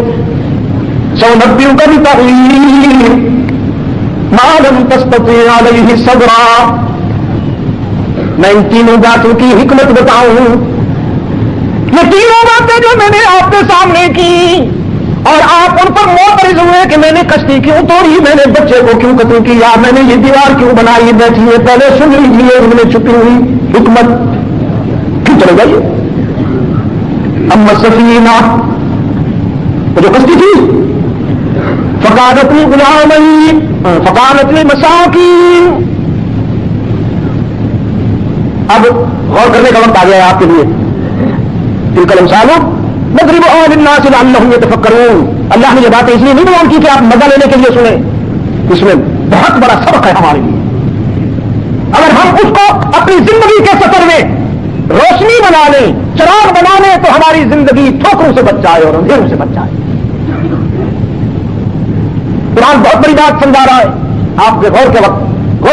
سونبیوں کا بھی تحویل ما لم تستطع علیہ صبرا، میں ان تینوں باتوں کی حکمت بتاؤں. یہ تینوں باتیں جو میں نے آپ کے سامنے کی اور آپ ان پر معترض ہوئے کہ میں نے کشتی کیوں توڑی، میں نے بچے کو کیوں قتل کیا، میں نے یہ دیوار کیوں بنائی، بیٹھیے پہلے سن لیجیے ان میں چھپی ہوئی حکمت. کیوں چلے جائیے. اما السفینہ، وہ جو کشتی تھی، فقالت لغلامین، فقالت لمساکین. اب غور کرنے کا وقت آ گیا ہے آپ کے لیے. تلک الامثال نضربها للناس لعلهم يتفکرون. اللہ نے یہ باتیں اس لیے نہیں بیان کی کہ آپ مزہ لینے کے لیے سنیں، اس میں بہت بڑا سبق ہے ہمارے لیے. اگر ہم اس کو اپنی زندگی کے سفر میں روشنی بنا لیں، چراغ بنا لیں، تو ہماری زندگی ٹھوکروں سے بچ جائے اور اندھیروں سے بچ جائے. قرآن بہت بڑی بات سمجھا رہا ہے. آپ کے غور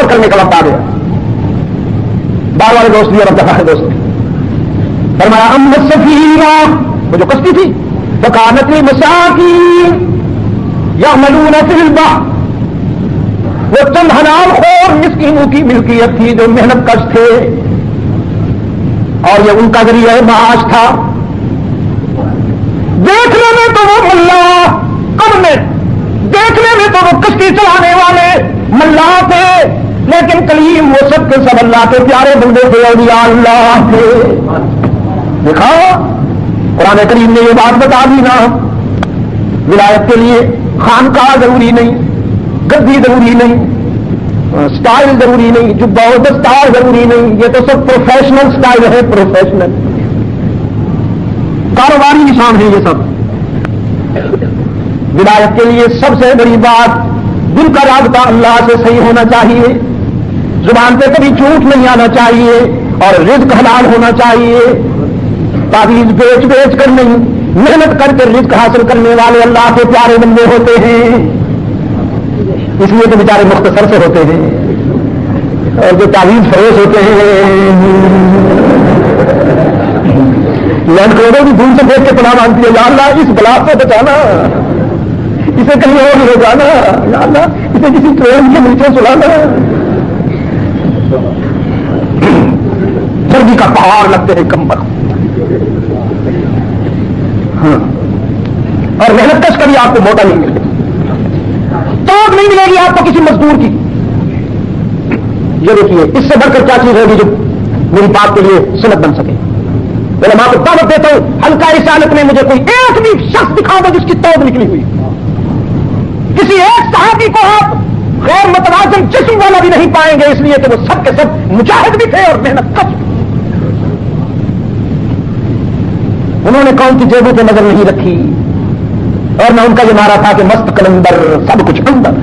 کرنے کا وقت آ گیا. بار والے دوست بھی اور اب دفاع دوست بھی. فرمایا اما السفینہ، وہ جو کشتی تھی، فکانت لمساکین یعملون فی البحر، وہ چند حلال خور مسکینوں کی ملکیت تھی جو محنت کش تھے اور یہ ان کا ذریعہ معاش تھا. دیکھنے میں تو وہ ملا کم میں، دیکھنے میں تو وہ کشتی چلانے والے ملا تھے، لیکن کلیم وہ سب کے سب اللہ کے پیارے بندے تھے، اولیاء اللہ تھے. دیکھا قرآن کریم نے یہ بات بتا دی نا، ولایت کے لیے خانقاہ ضروری نہیں، گدی ضروری نہیں، سٹائل ضروری نہیں، جبہ و دستار ضروری نہیں، یہ تو سب پروفیشنل سٹائل ہے، پروفیشنل کاروباری نشان ہے یہ سب. ولایت کے لیے سب سے بڑی بات دل کا رابطہ اللہ سے صحیح ہونا چاہیے، زبان پہ کبھی جھوٹ نہیں آنا چاہیے، اور رزق حلال ہونا چاہیے، تعویذ بیچ بیچ کر نہیں، محنت کر کے رزق حاصل کرنے والے اللہ کے پیارے بندے ہوتے ہیں، اس لیے تو بیچارے مختصر سے ہوتے ہیں، اور جو تعویذ فروش ہوتے ہیں لینڈ کروڑوں کی دھول سے دیکھ کے پناہ مانگتی ہے، یا اللہ اس بلا سے بچانا، اسے کہیں اور نہیں ہو جانا، یا اللہ اسے کسی ٹرین کے نیچے سلانا، سردی کا پہاڑ لگتے ہیں کمبل، ہاں، اور محنت کش کبھی آپ کو موٹا نہیں ملے گا، توڑ نہیں ملے گی آپ کو کسی مزدور کی۔ یہ دیکھیے اس سے بڑھ کر کیا چیز ہوگی جو میری بات کے لیے سنت بن سکے۔ علماء کو دعوت دیتا ہوں، حلقہ رسالت میں مجھے کوئی ایک بھی شخص دکھا دو جس کی توڑ نکلی ہوئی، کسی ایک صحابی کو آپ غیر متوازن جسم والا بھی نہیں پائیں گے، اس لیے کہ وہ سب کے سب مجاہد بھی تھے اور محنت کش۔ انہوں نے قوم کی جیبوں پہ نظر نہیں رکھی، اور نہ ان کا یہ نعرہ تھا کہ مست کلندر سب کچھ اندر،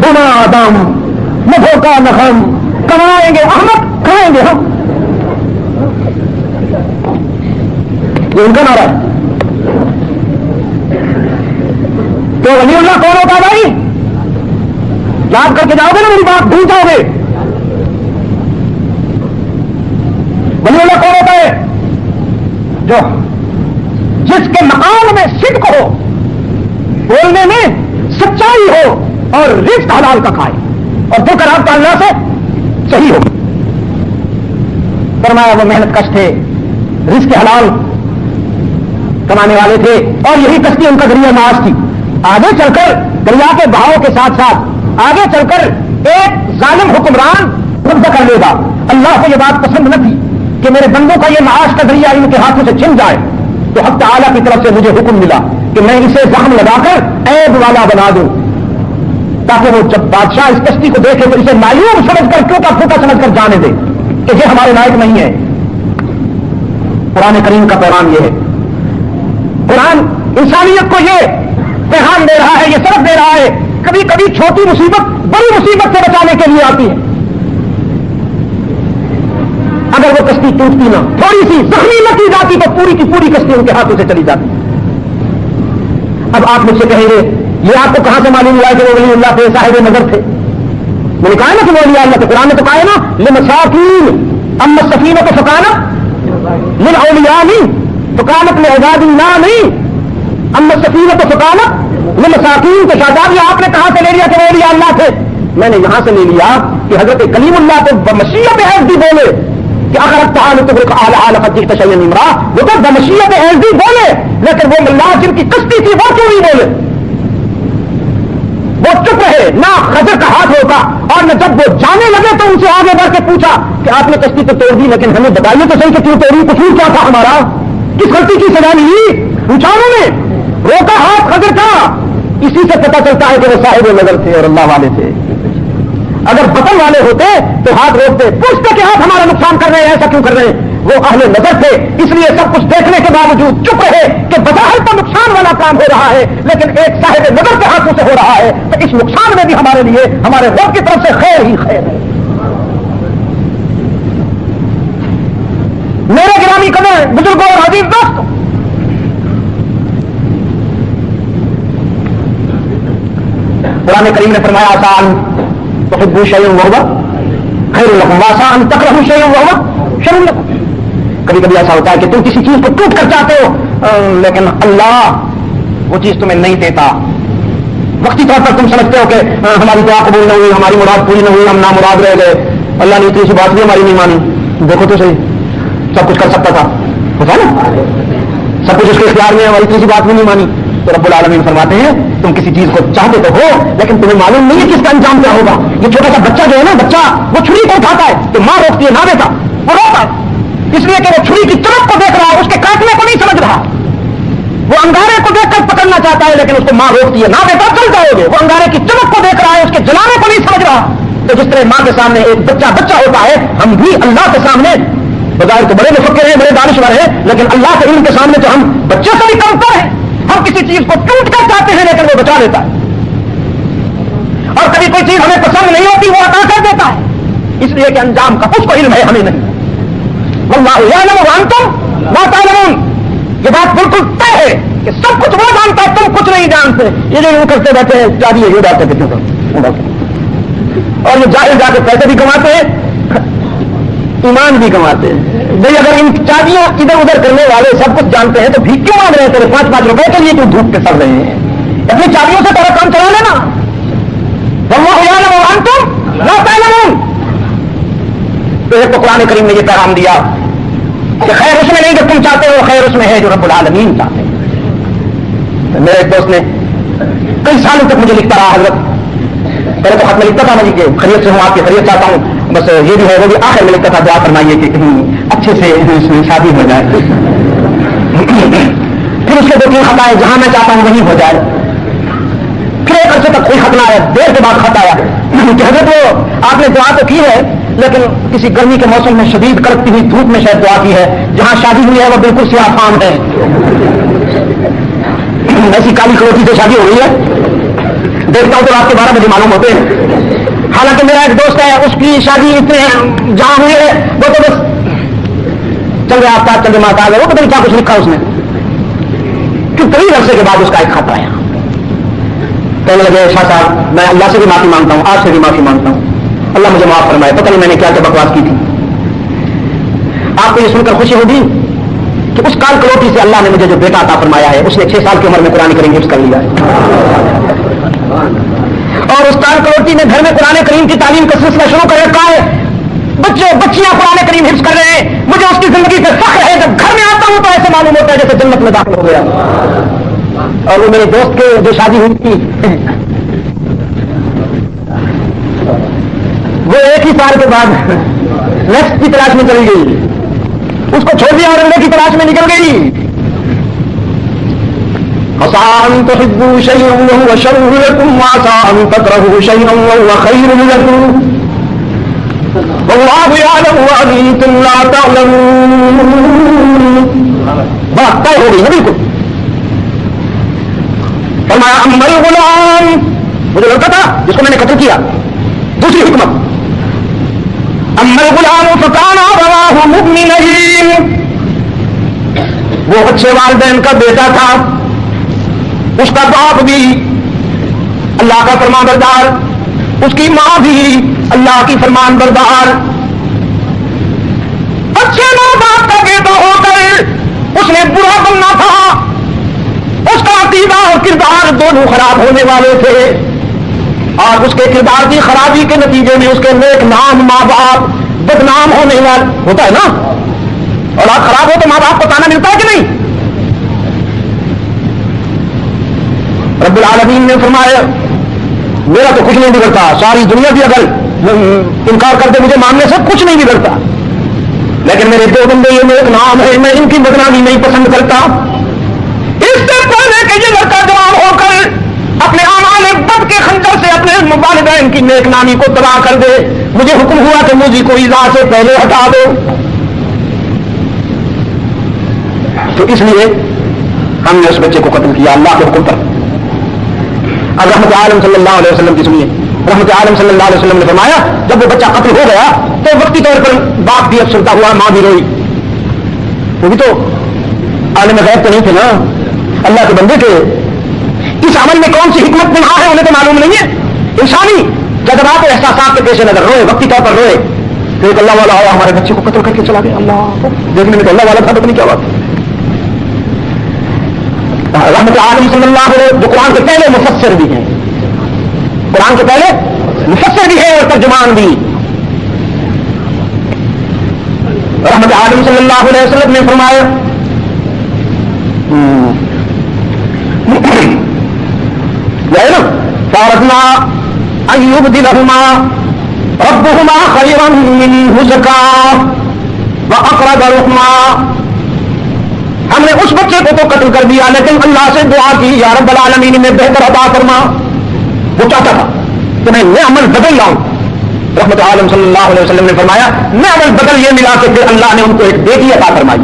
بنا آدم نہ دھوکا نہ ہم، کمائیں گے احمد کھائیں گے ہم، یہ ان کا نعرہ ہے۔ تو ولی اللہ کون ہوتا ہے بھائی؟ یاد کر کے جاؤ گے نا میری بات، بھول جاؤ گے۔ ولی اللہ کون ہوتا ہے؟ جو جس کے مقام میں صدق ہو، بولنے میں سچائی ہو، اور رزق حلال کا کھائے، اور جو رابطہ اللہ سے صحیح ہو۔ فرمایا وہ محنت کش تھے، رزق حلال کمانے والے تھے، اور یہی کشتی ان کا ذریعہ معاش تھی۔ آگے چل کر دریا کے بہاؤ کے ساتھ ساتھ آگے چل کر ایک ظالم حکمران قبضہ کر لے گا، اللہ کو یہ بات پسند نہ تھی کہ میرے بندوں کا یہ معاش کا ذریعہ ان کے ہاتھوں سے چھن جائے، تو حق تعالیٰ کی طرف سے مجھے حکم ملا کہ میں اسے زخم لگا کر عیب والا بنا دوں، تاکہ وہ جب بادشاہ اس کشتی کو دیکھے تو اسے معیوب سمجھ کر ٹوٹا پھوٹا سمجھ کر جانے دے کہ یہ ہمارے لائق نہیں ہے۔ قرآن کریم کا پیغام یہ ہے، قرآن انسانیت کو یہ پیغام دے رہا ہے، یہ سبق دے رہا ہے، کبھی کبھی چھوٹی مصیبت بڑی مصیبت سے بچانے کے لیے آتی ہے۔ اگر وہ کشتی ٹوٹتی نہ، تھوڑی سی زخمی نہ کی جاتی تو پوری کی پوری کشتی ان کے ہاتھوں سے چلی جاتی۔ اب آپ مجھ سے کہیں گے یہ آپ کو کہاں سے معلوم ہوا کہ وہ ولی اللہ کے صاحب نظر تھے؟ میں نے کہا نا کہ وہ ولی اللہ کے قرآن میں تو کہا ہے نا لمساکین اما السفینۃ فکانت للاولیاء نہیں، فکانت لعباد اللہ نہیں، اما السفینۃ فکانت لمساکین۔ تو شاداب یہ آپ نے کہاں سے لے لیا کہ وہ ولی اللہ تھے؟ میں نے یہاں سے لے لیا کہ حضرت کلیم اللہ کو بمشیت عزدی بولے کہ اخرت تعالی تبرک اعلی اعلی قد تشین امرا، وہ تو بمشیت عزدی بولے، لیکن وہ اللہ جن کی کشتی تھی وہ کیوں نہیں بولے؟ وہ چپ رہے، نہ خضر کا ہاتھ ہوتا، اور نہ جب وہ جانے لگے تو ان سے آگے بڑھ کے پوچھا کہ آپ نے کشتی تو توڑ دی لیکن ہمیں بتائیے تو صحیح کہ کیوں توڑی، قصور کیا تھا ہمارا، کس غلطی کی سزا ملی؟ پوچھا انہوں نے، روکا ہاتھ خضر کا۔ اسی سے پتہ چلتا ہے کہ وہ صاحب نظر تھے اور اللہ والے تھے۔ اگر بطن والے ہوتے تو ہاتھ روکتے، پوچھتے کہ ہاتھ ہمارا نقصان کر رہے ہیں، ایسا کیوں کر رہے ہیں؟ وہ اہل نظر تھے، اس لیے سب کچھ دیکھنے کے باوجود چپ رہے کہ بظاہر تو نقصان والا کام ہو رہا ہے لیکن ایک صاحب نظر کے ہاتھوں سے ہو رہا ہے، تو اس نقصان میں بھی ہمارے لیے ہمارے رب کی طرف سے خیر ہی خیر ہے۔ میرے گرامی قدر بزرگوں اور عزیز دوست، قرآن کریم نے فرمایا آسان تحبوا شیئا وہو خیر لکم وآسان تکرہوا شیئا وہو شر لکم۔ کبھی کبھی ایسا ہوتا ہے کہ تم کسی چیز کو ٹوٹ کر چاہتے ہو لیکن اللہ وہ چیز تمہیں نہیں دیتا، وقتی طور پر تم سمجھتے ہو کہ ہماری دعا قبول نہ ہوئی، ہماری مراد پوری نہ ہوئی، ہم نامراد رہ گئے، اللہ نے اتنی سی بات بھی ہماری نہیں مانی، دیکھو تو صحیح سب کچھ کر سکتا تھا، ہوتا نا سب کچھ اس کے اختیار میں، ہماری اتنی سی بات بھی نہیں مانی۔ تو رب العالمین فرماتے ہیں تم کسی چیز کو چاہتے تو ہو لیکن تمہیں معلوم نہیں ہے کس کا انجام کیا ہوگا۔ یہ چھوٹا سا بچہ جو ہے نا، بچہ وہ چھری کو اٹھاتا ہے تو ماں روکتی ہے، نہ بیٹا، وہ روتا ہے اس لیے کہ وہ چھری کی چمک کو دیکھ رہا ہے، اس کے کاٹنے کو نہیں سمجھ رہا۔ وہ انگارے کو دیکھ کر پکڑنا چاہتا ہے لیکن اس کو ماں روکتی ہے، نہ بیٹا چل جاؤ گے۔ وہ انگارے کی چمک کو دیکھ رہا ہے، اس کے جلانے کو نہیں سمجھ رہا۔ تو جس طرح ماں کے سامنے ایک بچہ ہوتا ہے، ہم بھی اللہ کے سامنے بظاہر تو بڑے مفکر ہیں، بڑے دانشور ہیں، لیکن اللہ کے علم کے سامنے تو ہم بچے سے بھی کمتر ہیں. ہم کسی چیز کو ٹوٹ کر چاہتے ہیں لیکن وہ بچا لیتا ہے، اور کبھی کوئی چیز ہمیں پسند نہیں ہوتی وہ عطا کر دیتا ہے، اس لیے کہ انجام کا اس کو علم ہے، ہمیں نہیں. واللہ یعلم وانتم لا تعلمون. یہ بات بالکل طے ہے کہ سب کچھ وہ جانتا ہے، تم کچھ نہیں جانتے. یہ جو یوں کرتے بیٹھے ہیں چاہیے یہ بات ہے، اور یہ جاہل جا کے پیسے بھی کماتے ہیں، ایمان بھی کماتے ہیں. بھائی اگر ان چابیاں ادھر ادھر کرنے والے سب کچھ جانتے ہیں تو بھیک کیوں مانگ رہے ہیں تیرے 5-5 روپے کے لیے کیوں دھوپ پہ سڑ رہے ہیں؟ اپنی چابیوں سے تیرا کام چلا لینا. واللہ یعلم وانتم لا تعلمون. تو ایک تو قرآن کریم نے یہ پیغام دیا کہ خیر اس میں نہیں جو تم چاہتے ہو، خیر اس میں ہے جو رب العالمین چاہتے ہیں. میرے ایک دوست نے کئی سالوں تک مجھے لکھتا رہا، حضرت پہلے تو خط میں لکھتا تھا مجھے کہ خیریت سے ہوں، آپ کی خیریت چاہتا ہوں، بس یہ بھی ہے وہ بھی. آخر میں لکھتا تھا دعا فرمائیے کہ کہیں اچھے سے شادی ہو جائے. پھر اس کے 2-3 خط آئے جہاں میں چاہتا ہوں وہیں ہو جائے. پھر ایک عرصے تک کوئی خط نہ آیا. دیر کے بعد خط آیا کہ حضرت وہ آپ نے دعا تو کی ہے لیکن کسی گرمی کے موسم میں شدید کڑکتی ہوئی دھوپ میں شاید دعا کی ہے، جہاں شادی ہوئی ہے وہ بالکل سیاہ فام ہے، ایسی کالی کروٹی سے شادی ہو رہی ہے. دیکھتا ہوں تو رات کے 12 بجے معلوم ہوتے ہیں. حالانکہ میرا ایک دوست ہے اس کی شادی اتنے جہاں ہوئی ہے وہ تو بس چل گیا آفتاب چل گئے ماتا آ گئے، وہ پتہ نہیں کیا کچھ لکھا اس نے. کہ طویل عرصے کے بعد اس کا ایک خط آیا. کہنے لگے شاہ صاحب میں اللہ سے بھی معافی مانگتا ہوں، آپ سے بھی معافی مانگتا ہوں، اللہ مجھے معاف فرمائے، پتہ نہیں میں نے کیا کیا بکواس کی تھی. آپ کو یہ سن کر خوشی ہوگی کہ اس کال کلوٹی سے اللہ نے مجھے جو بیٹا عطا فرمایا ہے، اس نے 6 سال کی عمر میں قرآن کریم حفظ کر لیا ہے. اور اس کال کلوٹی نے گھر میں قرآن کریم کی تعلیم کا سلسلہ شروع کر رکھا ہے. بچیاں قرآن کریم حفظ کر رہے ہیں. مجھے اس کی زندگی پہ فخر ہے، جب گھر میں آتا ہوں تو ایسے معلوم ہوتا ہے جیسے جنت میں داخل ہو گیا. اور وہ میرے دوست کے جو شادی ہوئی تھی وہ 1 ہی سال کے بعد نیکسٹ کی تلاش میں چلی گئی، اس کو چھوڑ دیا اور انڈے کی تلاش میں نکل گئی. عسى أن تحبوا شيئا وهو شر لكم وعسى أن تكرهوا شيئا وهو خير لكم والله يعلم وأنتم لا تعلمون. بات طے ہو گئی ہے بالکل. فرمایا أما الغلام، مجھے لڑکا تھا جس کو میں نے قتل کیا. دوسری حکمت أما الغلام فكان أبواه مؤمنين، وہ اچھے والدین کا بیٹا تھا، اس کا باپ بھی اللہ کا فرمان بردار، اس کی ماں بھی اللہ کی فرمان بردار. اچھے ماں باپ کا بیٹا ہو کر اس نے برا بننا تھا. اس کا عقیدہ اور کردار دونوں خراب ہونے والے تھے، اور اس کے کردار کی خرابی کے نتیجے میں اس کے نیک نام ماں باپ بدنام ہونے والا ہوتا ہے نا. اولاد خراب ہو تو ماں باپ کو تانا ملتا ہے کہ نہیں؟ رب العالمین نے فرمایا میرا تو کچھ نہیں بگڑتا، ساری دنیا بھی اگر انکار کر دے مجھے ماننے سے کچھ نہیں بگڑتا، لیکن میرے 2 بندے یہ نیک نام ہے، میں ان کی بدنامی نہیں پسند کرتا. اس سے پہلے کہ یہ لڑکا جوان ہو کر اپنے اعمال بد کے خنجر سے اپنے والدین کی نیک نامی کو تباہ کر دے، مجھے حکم ہوا کہ مجھے کو ایذا سے پہلے ہٹا دو. تو اس لیے ہم نے اس بچے کو قتل کیا اللہ کے حکم پر. اب رحمت عالم صلی اللہ علیہ وسلم کی سنیے. رحمت عالم صلی اللہ علیہ وسلم نے فرمایا جب وہ بچہ قتل ہو گیا تو وقتی طور پر باپ بھی افسردہ ہوا، ماں بھی روئی. وہ بھی تو عالم غیب تو نہیں تھے نا، اللہ کے بندے تھے. اس عمل میں کون سی حکمت نہا ہے انہیں تو معلوم نہیں ہے. انسانی جذبات اور احساسات کے پیش نظر روئے، وقتی طور پر روئے. پھر ایک اللہ والا آیا ہمارے بچے کو قتل کر کے چلا گیا. اللہ دیکھنے میں تو اللہ والا تھا، پتہ نہیں کیا بات. رحمت عالم صلی اللہ علیہ جو قرآن کے پہلے مفسر بھی ہیں، قرآن کے پہلے مفسر بھی ہیں اور ترجمان بھی. رحمت عالم صلی اللہ علیہ وسلم نے فرمایا فارضنا ان يبدلهما ربهما خيرا منه زكاة واقرب رحما. ہم نے اس بچے کو تو قتل کر دیا لیکن اللہ سے دعا کی یا رب العالمین میں بہتر عطا فرما. وہ چاہتا تھا کہ میں نیا عمل بدل لاؤں رحمت عالم صلی اللہ علیہ وسلم نے فرمایا نعم البدل یہ ملا کہ پھر اللہ نے ان کو ایک بیٹی عطا فرمائی،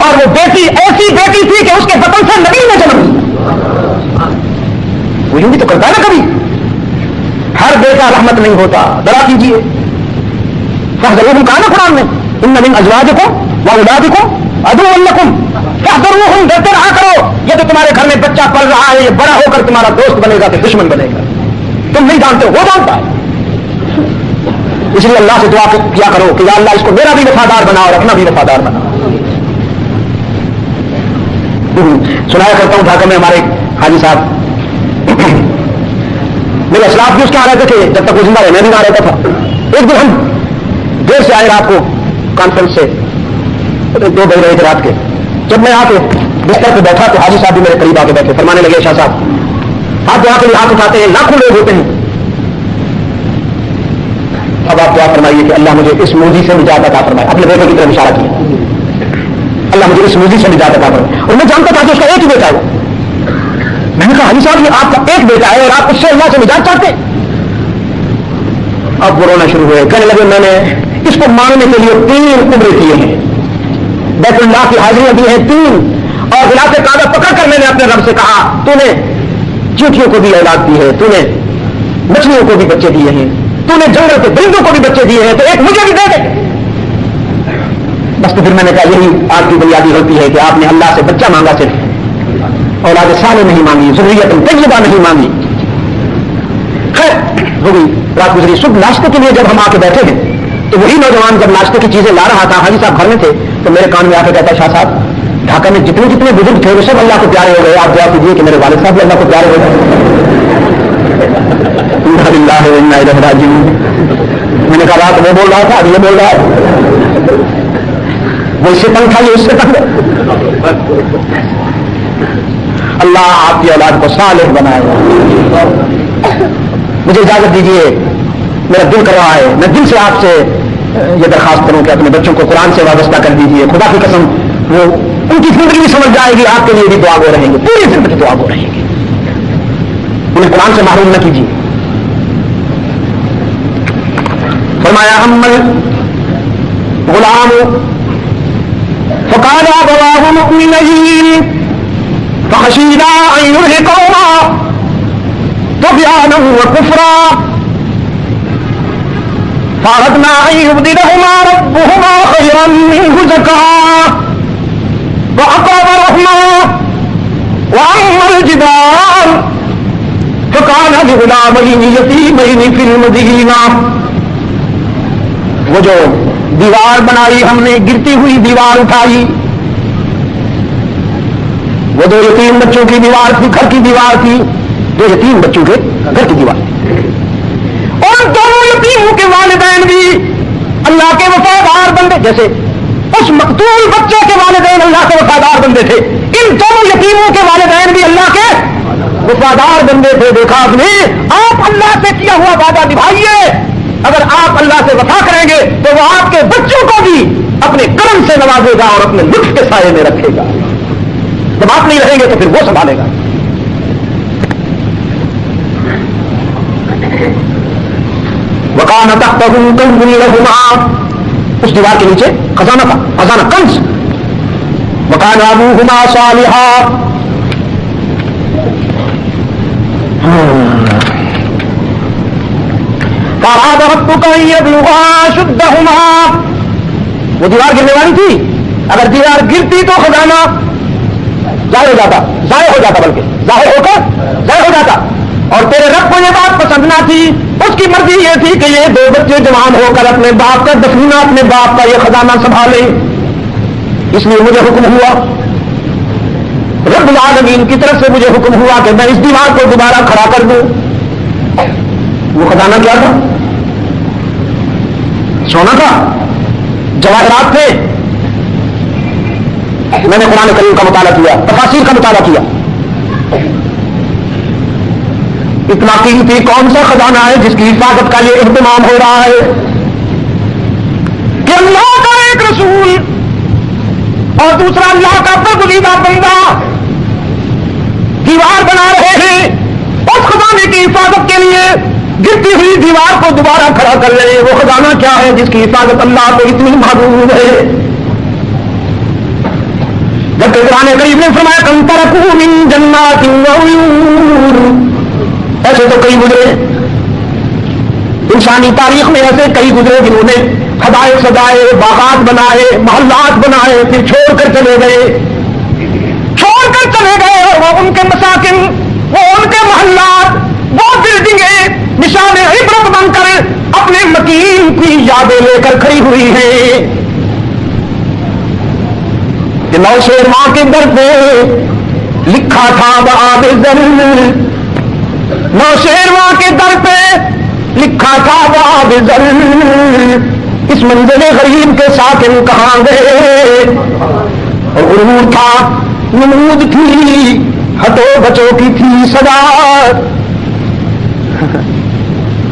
اور وہ بیٹی ایسی بیٹی تھی کہ اس کے بطن سے نبی نے جنم لیا۔ وہ یوں بھی تو کرتا ہے نا کبھی، ہر بیٹا رحمت نہیں ہوتا، ذرا کیجیے فاحذروہم کہا نا قرآن میں ان من ازواجکم واولادکم عدو لکم فاحذروہم، ڈرتے رہا کرو، یہ تو تمہارے گھر میں بچہ پل رہا ہے، یہ بڑا ہو کر تمہارا دوست بنے گا کہ دشمن بنے گا، تم نہیں جانتے ہو، وہ جانتا ہے۔ اس لیے اللہ سے دعا کیا کرو کہ یا اللہ اس کو میرا بھی وفادار بنا اور اپنا بھی وفادار بنا۔ سنایا کرتا ہوں ڈھاکہ میں ہمارے حاجی صاحب میرے اسلاف بھی اس کے آ رہے تھے، جب تک وہ زندہ رہے میں بھی آ رہتا تھا۔ ایک دن ہم دیر سے آئے رات کو کانفرنس سے، 2 بج رہے تھے رات کے، جب میں آ کے بستر پہ بیٹھا تو حاجی صاحب بھی میرے قریب آ کے بیٹھے، فرمانے لگے شاہ صاحب آپ دعا کے لیے ہاتھ اٹھاتے ہیں، لاکھوں لوگ ہوتے ہیں، اب آپ دعا فرمائیے کہ اللہ مجھے اس موذی سے نجات عطا فرمائے۔ اپنے بیٹے کی طرف اشارہ کیا، اللہ مجھے اس موذی سے نجات عطا فرمائے، اور میں جانتا تھا کہ اس کا ایک ہی بیٹا ہے۔ میں نے کہا حاجی صاحب یہ آپ کا ایک بیٹا ہے اور آپ اس سے اللہ سے نجات چاہتے ہیں؟ اب وہ رونا شروع ہوئے، کہنے لگے میں نے اس کو ماننے کے لیے 3 عمرے کیے ہیں، بیت اللہ کی حاضریاں دی ہیں 3، اور غلاف کعبہ پکڑ کر میں نے اپنے رب سے کہا تو نے چیونٹیوں کو بھی اولاد دی ہے، تو نے مچھلیوں کو بھی بچے دیے ہیں، تو نے جنگل کے درندوں کو بھی بچے دیے ہیں، تو ایک مجھے بھی دے دے۔ بس تو پھر میں نے کہا یہی آپ کی بنیادی غلطی ہے کہ آپ نے اللہ سے بچہ مانگا، صرف اولاد صالح نہیں مانگی، ذریت طیبہ نہیں مانگی۔ خیر ہو گئی، رات گزری، صبح ناشتے کے لیے جب ہم آ کے بیٹھے ہیں تو وہی نوجوان جب ناشتے کی چیزیں لا رہا تھا، حاجی صاحب گھر میں تھے، تو میرے کان میں آ کے کہتا شاہ صاحب ڈھاکہ میں جتنے جتنے بزرگ تھے وہ سب اللہ کو پیارے ہو گئے، آپ دعا کیجیے کہ میرے والد صاحب بھی اللہ کو پیارے ہو گئے۔ میں نے کہا رات وہ بول رہا تھا، اب یہ بول رہا ہے، وہ اس سے تنگ تھا، یہ اس سے تنگ۔ اللہ آپ کی اولاد کو صالح بنائے۔ مجھے اجازت دیجیے، میرا دل کر رہا ہے، میں دل سے آپ سے یہ درخواست کروں کہ اپنے بچوں کو قرآن سے وابستہ کر دیجیے، خدا کی قسم وہ ان کی زندگی بھی سمجھ جائے گی، آپ کے لیے بھی دعا گو رہیں گے، پوری زندگی دعا گو رہیں گے، انہیں قرآن سے محروم نہ کیجیے۔ فرمایا اما غلام فقال ابواه مؤمنين فخشينا ان يرهقهما طغيانا وكفرا فأردنا ان يبدلهما ربهما خيرا منه زكاة وأقرب رحما واما الجدار فكان لغلامين يتيمين في المدينة۔ وہ جو دیوار بنائی ہم نے، گرتی ہوئی دیوار اٹھائی، وہ دو یتیم بچوں کی دیوار تھی، گھر کی دیوار تھی، 2 یتیم بچوں کے گھر کی دیوار، اور دونوں یتیموں کے والدین بھی اللہ کے وفادار بندے، جیسے اس مقتول بچے کے والدین اللہ کے وفادار بندے تھے، ان دونوں یتیموں کے والدین بھی اللہ کے وفادار بندے تھے۔ دیکھا آپ نے، آپ اللہ سے کیا ہوا وعدہ نبھائیے، اگر آپ اللہ سے وفا کریں گے تو وہ آپ کے بچوں کو بھی اپنے کرم سے نوازے گا اور اپنے لطف کے سائے میں رکھے گا، جب آپ نہیں رہیں گے تو پھر وہ سنبھالے گا۔ وَقَانَ تَحْتَهُ كَنْزٌ لَهُمَا، اس دیوار کے نیچے خزانہ تھا، خزانہ کنز۔ وَقَانَ أَبُوهُمَا صَالِحًا، فَأَرَادَ رَبُّكَ أَن يَبْلُغَا أَشُدَّهُمَا، وہ دیوار گرنے والی تھی، اگر دیوار گرتی تو خزانہ ضائع ہو جاتا، بلکہ ظاہر ہو کر ضائع ہو جاتا، اور تیرے رب کو یہ بات پسند نہ تھی، اس کی مرضی یہ تھی کہ یہ 2 بچے جوان ہو کر اپنے باپ کا دفینہ، اپنے باپ کا یہ خزانہ سنبھالے، اس لیے مجھے حکم ہوا، رب العالمین کی طرف سے مجھے حکم ہوا کہ میں اس دیوار کو دوبارہ کھڑا کر دوں۔ وہ خزانہ کیا تھا؟ سونا تھا، جواہرات تھے۔ میں نے قرآن کریم کا مطالعہ کیا، تفاسیر کا مطالعہ کیا، اتنا قیمتی کون سا خزانہ ہے جس کی حفاظت کا یہ اہتمام ہو رہا ہے کہ اللہ کا ایک رسول اور دوسرا اللہ کا برگزیدہ بندہ دیوار بنا رہے ہیں، اس خزانے کی حفاظت کے لیے گرتی ہوئی دیوار کو دوبارہ کھڑا کر لے. وہ خزانہ کیا ہے جس کی حفاظت اللہ کو اتنی محبوب ہے؟ جبکہ قرآن کریم نے فرمایا کم ترکوا من جنات وعیون. ایسے تو کئی گزرے انسانی تاریخ میں، ایسے کئی گزرے جنہوں نے حدائق سجائے، باغات بنائے، محلات بنائے، پھر چھوڑ کر چلے گئے اور وہ ان کے مساکن، وہ ان کے محلات، وہ بلڈنگیں نشان عبرت بن کر اپنے مکین کی یادیں لے کر کھڑی ہوئی ہیں. کہ نوشہر ماں کے در پہ لکھا تھا بآب زر، نوشہر ماں کے در پہ لکھا تھا بآب زر، اس منزل غریب کے ساکن کہاں گئے؟ اور غرور تھا، نمود تھی، ہٹو بچوں کی تھی صدا.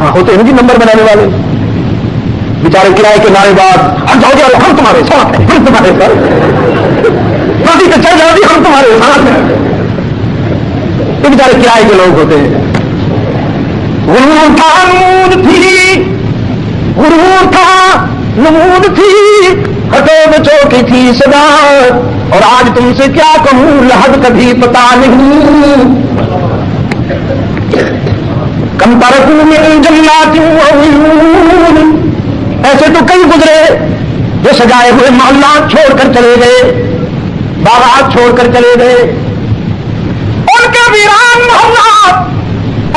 ہاں ہوتے ہیں جی نمبر بنانے والے بیچارے کرائے کے نعرے بعد ہم جاؤ جاؤ ہم تمہارے ساتھ ہیں، ہم تمہارے ساتھ نادی پہ چل جاؤ جی ہم تمہارے ساتھ ہیں. یہ بیچارے کرائے کے لوگ ہوتے ہیں. غرور تھا نمود تھی، غرور تھا نمود تھی، ہٹو بچوں کی تھی صدا. اور آج تم سے کیا کہوں لحظ کبھی پتا نہیں. کم ترکوا من جنات وعیون. ایسے تو کئی گزرے جو سجائے ہوئے محلات چھوڑ کر چلے گئے، باغات چھوڑ کر چلے گئے. ان کے ویران محلات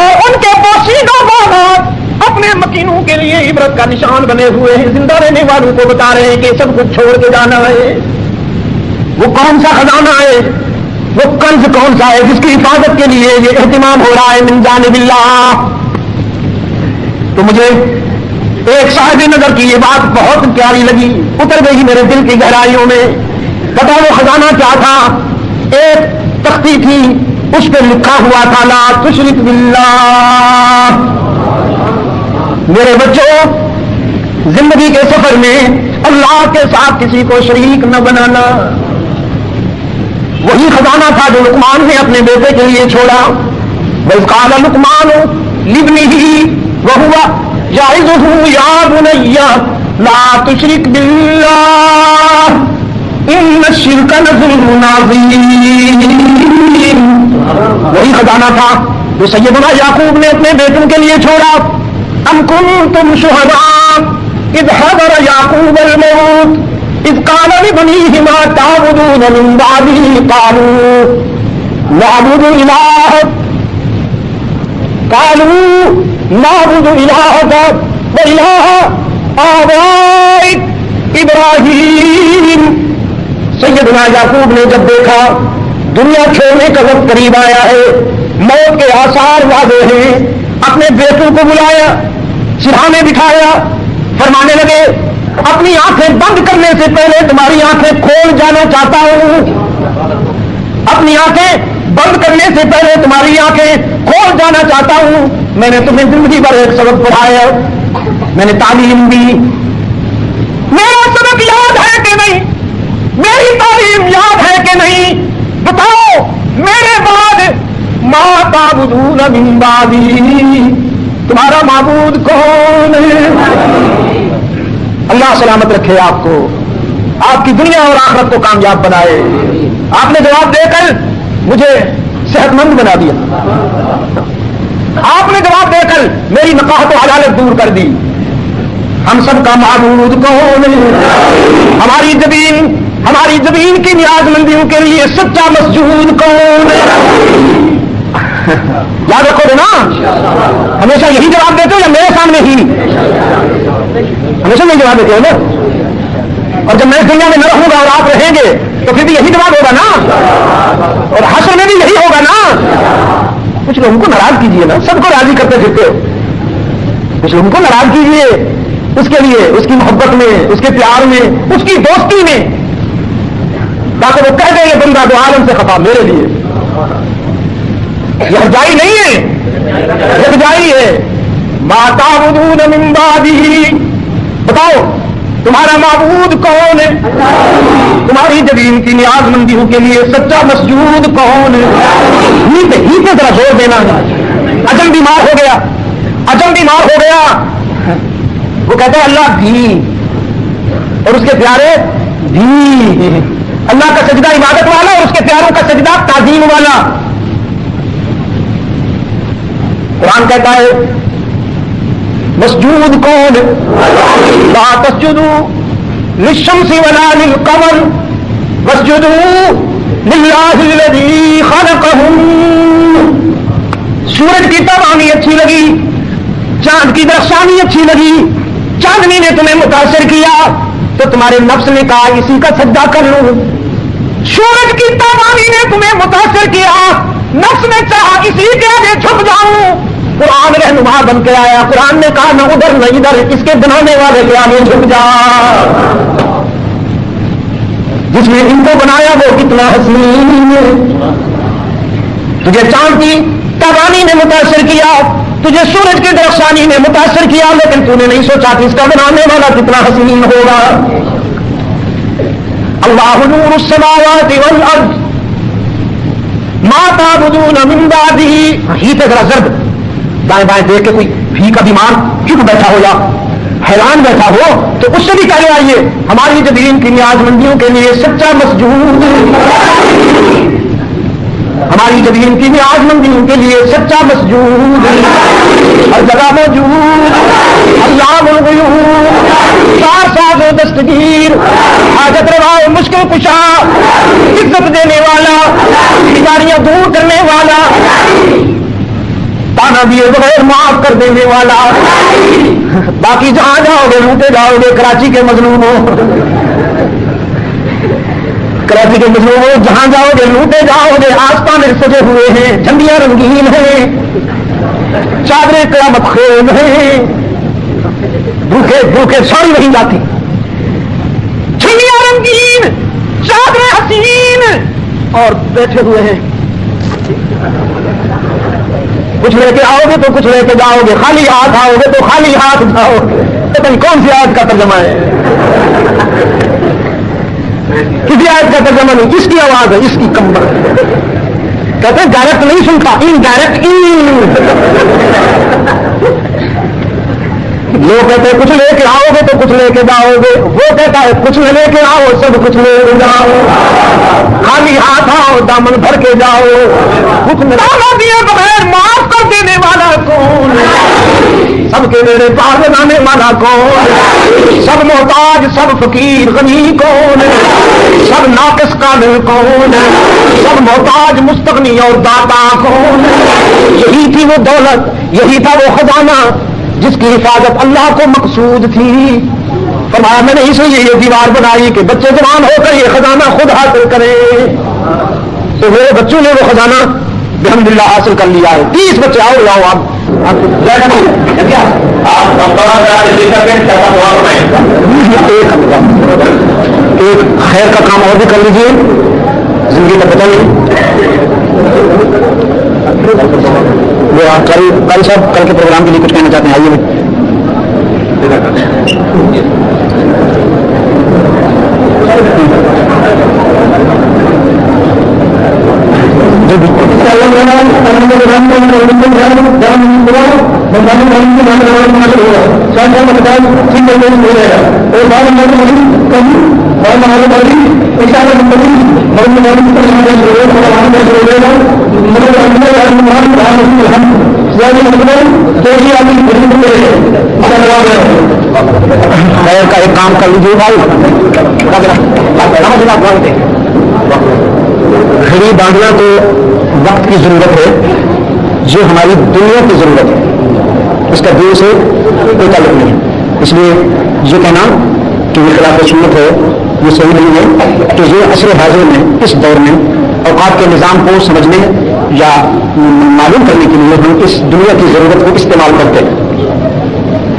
اور ان کے پوشیدہ باغات اپنے مکینوں کے لیے عبرت کا نشان بنے ہوئے ہیں. زندہ رہنے والوں کو بتا رہے ہیں کہ سب کچھ چھوڑ کے جانا ہے. وہ کون سا خزانہ ہے، وہ کنز کون سا ہے جس کی حفاظت کے لیے یہ اہتمام ہو رہا ہے من جانب اللہ؟ تو مجھے ایک صاحب نظر کی یہ بات بہت پیاری لگی، اتر گئی میرے دل کی گہرائیوں میں. پتا وہ خزانہ کیا تھا؟ ایک تختی تھی، اس پہ لکھا ہوا تھا لا تشرک باللہ. میرے بچوں، زندگی کے سفر میں اللہ کے ساتھ کسی کو شریک نہ بنانا. وہی خزانہ تھا جو لقمان نے اپنے بیٹے کے لیے چھوڑا. وَإِذْ قَالَ لُقْمَانُ لِابْنِهِ وَهُوَ يَعِظُهُ يَا بُنَيَّ لَا تُشْرِكْ بِاللَّهِ إِنَّ الشِّرْكَ لَظُلْمٌ عَظِيمٌ. وہی خزانہ تھا جو سیدنا یعقوب نے اپنے بیٹوں کے لیے چھوڑا. أَمْ كُنْتُمْ شُهَدَاءَ إِذْ حَضَرَ يَعْقُوبَ الْمَوْتُ إِذْ قَالَ لِبَنِيهِ مَا تَعْبُدُونَ مِنْ بَعْدِهِ قَالُوا نَعْبُدُ إِلَٰهَكَ وَإِلَٰهَ آبَائِكَ إِبْرَاهِيمَ. سیدنا یعقوب نے جب دیکھا دنیا چھوڑنے کا وقت قریب آیا ہے، موت کے آثار واضح ہیں، اپنے بیٹوں کو بلایا، سرہانے بٹھایا، فرمانے لگے اپنی آنکھیں بند کرنے سے پہلے تمہاری آنکھیں کھول جانا چاہتا ہوں. اپنی آنکھیں بند کرنے سے پہلے تمہاری آنکھیں کھول جانا چاہتا ہوں. میں نے تمہیں زندگی بھر ایک سبق پڑھایا، میں نے تعلیم دی. میرا سبق یاد ہے کہ نہیں؟ میری تعلیم یاد ہے کہ نہیں؟ بتاؤ میرے بعد ما تعبدون من بعدی، تمہارا معبود کون ہے؟ اللہ سلامت رکھے آپ کو، آپ کی دنیا اور آخرت کو کامیاب بنائے. آپ نے جواب دے کر مجھے صحت مند بنا دیا، آپ نے جواب دے کر میری نقاہت و حلالت دور کر دی. ہم سب کا معبود کون ہے؟ ہماری زمین کی نیاز مندیوں کے لیے سچا مسجود کون ہے؟ یاد رکھو گے نا؟ ہمیشہ یہی جواب دیتے ہو یا میرے سامنے ہی؟ ہمیشہ یہی جواب دیتے ہو نا. اور جب میں اس دنیا میں نہ رہوں گا اور آپ رہیں گے تو پھر بھی یہی جواب ہوگا نا، اور حشر میں بھی یہی ہوگا نا. کچھ لوگوں کو ناراض کیجیے نا، سب کو راضی کرتے پھرتے ہو. کچھ لوگوں کو ناراض کیجیے اس کے لیے، اس کی محبت میں، اس کے پیار میں، اس کی دوستی میں، تاکہ وہ کہہ دے یہ بندہ دو عالم سے خفا میرے لیے. یہ جائی نہیں ہے، یہ جائی ہے. ما تعبدون من بعدہ. بتاؤ تمہارا معبود کون ہے؟ تمہاری زمین کی نیاز مندیوں کے لیے سچا مسجود کون ہے؟ ہی پہ ذرا زور دینا. اجم بیمار ہو گیا، عجم بیمار ہو گیا، وہ کہتا ہے اللہ بھی، اور اس کے پیارے بھی. اللہ کا سجدہ عبادت والا اور اس کے پیاروں کا سجدہ تعظیم والا. قرآن کہتا ہے مسجود کون؟ لا تسجدوا للشمس ولا للقمر واسجدوا للہ الذی خلقہم. سورج کی تابانی اچھی لگی، چاند کی درخشانی اچھی لگی، چاندنی نے تمہیں متاثر کیا تو تمہارے نفس نے کہا اسی کا سجدہ کر لوں. سورج کی تابانی نے تمہیں متاثر کیا، نفس نے چاہا اسی کے آگے جھک جاؤں. قرآن رہنما بن کے آیا، قرآن نے کہا نہ ادھر نہ ادھر، اس کے بنانے والے کے آگے جھک جا. جس نے ان کو بنایا وہ کتنا حسین ہے. تجھے چاند کی تابانی نے متاثر کیا، تجھے سورج کی درخشانی نے متاثر کیا، لیکن تو نے نہیں سوچا کہ اس کا بنانے والا کتنا حسین ہوگا. اللہ نور السماوات والارض ما تعبدون من بعدہ. ہی پہ ذرا ضرب دائیں بائیں دیکھ کے کوئی بھی کا بیمار چپ بیٹھا ہو یا حیران بیٹھا ہو تو اس سے بھی کہہ لے آئیے ہماری جدید کی نیاز مندیوں کے لیے سچا مسجود، ہماری جدید کی نیاز مندیوں کے لیے سچا مسجود، ہر جگہ موجود علام الغیوب، سار ساز و دستگیر، حاجت روا و مشکل کشا، عزت دینے والا، بیماریاں دور کرنے والا، تانا دیے بغیر معاف کر دینے والا. باقی جہاں جاؤ گے لوٹے جاؤ گے. کراچی کے مظلوموں، کراچی کے مظلوموں جہاں جاؤ گے لوٹے جاؤ گے. آستانے سجے ہوئے ہیں، جھنڈیاں رنگین ہیں، چادریں قیامت خیز ہیں، بھوکے بھوکے ساری نہیں جاتی، جھنڈیاں رنگین، چادریں حسین، اور بیٹھے ہوئے ہیں. کچھ لے کے آؤ گے تو کچھ لے کے جاؤ گے، خالی ہاتھ آؤ گے تو خالی ہاتھ جاؤ گے. پتہ نہیں کون سی آیت کا ترجمہ ہے، کسی آیت کا ترجمہ نہیں، اس کی آواز ہے، اس کی کمبر. کہتے ہیں ڈائریکٹ نہیں سنتا، ان ڈائریکٹ. لوگ کہتے ہیں کچھ لے کے آؤ گے تو کچھ لے کے جاؤ گے، وہ کہتا ہے کچھ نہ لے کے آؤ سب کچھ لے کے جاؤ، خالی ہاتھ آؤ دامن بھر کے جاؤ. کچھ نہ دیے بغیر معاف کر دینے والا کون؟ سب کے میرے پار لگانے والا کون؟ سب محتاج سب فقیر غنی کون؟ سب ناقص کامل کون؟ سب محتاج مستغنی اور داتا کون؟ یہی تھی وہ دولت، یہی تھا وہ خزانہ جس کی حفاظت اللہ کو مقصود تھی. فرمایا میں نے اس لیے یہ دیوار بنائی کہ بچے جوان ہو کر یہ خزانہ خود حاصل کریں. تو میرے بچوں نے وہ خزانہ الحمدللہ حاصل کر لیا ہے. 30 بچے آؤ لاؤ آپ ایک خیر کا کام اور بھی کر لیجیے، زندگی کا پتہ نہیں. وہ کل صاحب کل کے پروگرام کے لیے کچھ کہنا چاہتے ہیں، آئیے. خیر کا ایک کام کر لیجیے بھائی. گھڑی باندھنا تو وقت کی ضرورت ہے، جو ہماری دنیا کی ضرورت ہے، اس کا دین سے کوئی تعلق نہیں ہے. اس لیے یہ کہنا کہ یہ خلاف سنت ہے یہ صحیح نہیں ہے. کہ یہ عصر حاضر میں اس دور میں اوقات کے نظام کو سمجھنے یا معلوم کرنے کے لیے ہم اس دنیا کی ضرورت کو استعمال کرتے ہیں،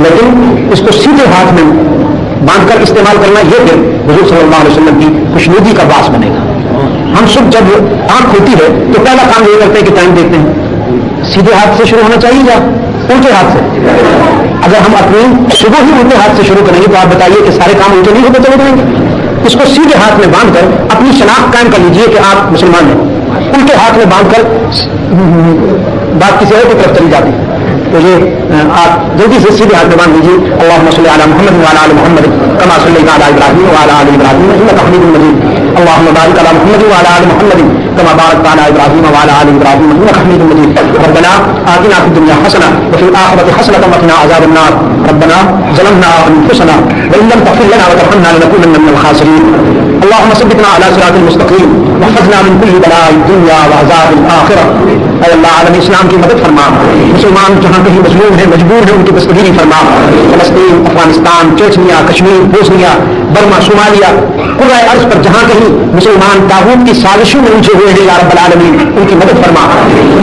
لیکن اس کو سیدھے ہاتھ میں باندھ کر استعمال کرنا یہ کہ حضور صلی اللہ علیہ وسلم کی خوشنودی کا باعث بنے گا. ہم صبح جب آنکھ کھلتی ہے تو پہلا کام یہ کرتے ہیں کہ ٹائم دیکھتے ہیں. سیدھے ہاتھ سے شروع ہونا چاہیے یا الٹے ہاتھ سے؟ اگر ہم اپنی صبح ہی الٹے ہاتھ سے شروع کریں گے تو آپ بتائیے کہ سارے کام الٹے نہیں ہوتے چلے جائیں گے. اس کو سیدھے ہاتھ میں باندھ کر اپنی شناخت قائم کر لیجئے کہ آپ مسلمان ہیں. الٹے ہاتھ میں باندھ کر بات کسی اور کی طرف چلی جاتی ہے. تو یہ آپ جلدی سے سیدھے ہاتھ میں باندھ لیجیے. اللهم صل علی محمد وعلى آل محمد كما صليت على ابراهيم وعلى آل ابراهيم انك حميد مجيد. اللهم بارك على محمد وعلى آل محمد كما باركت على ابراهيم وعلى آل ابراهيم انك حميد مجيد. ربنا آتنا في الدنيا حسنة وفي الآخرة حسنة وقنا عذاب النار. ربنا ظلمنا انفسنا وان لم تغفر لنا وترحمنا لنكونن من الخاسرين. اللهم ثبتنا على صراط المستقيم واحفظنا من كل بلاء الدنيا وعذاب الآخرة. اے اللہ عالم اسلام کی مدد فرما. مسلمان جہاں کہیں مظلوم ہیں مجبور ہیں ان کی دستگیری فرما. فلسطین، Afghanistan, Chechnya, Kashmir, Bosnia, Burma, Somalia, قرۂ ارض پر جہاں کہیں مسلمان طاغوت کی سازشوں میں الجھے ہوئے ہیں یا رب العالمین ان کی مدد فرما.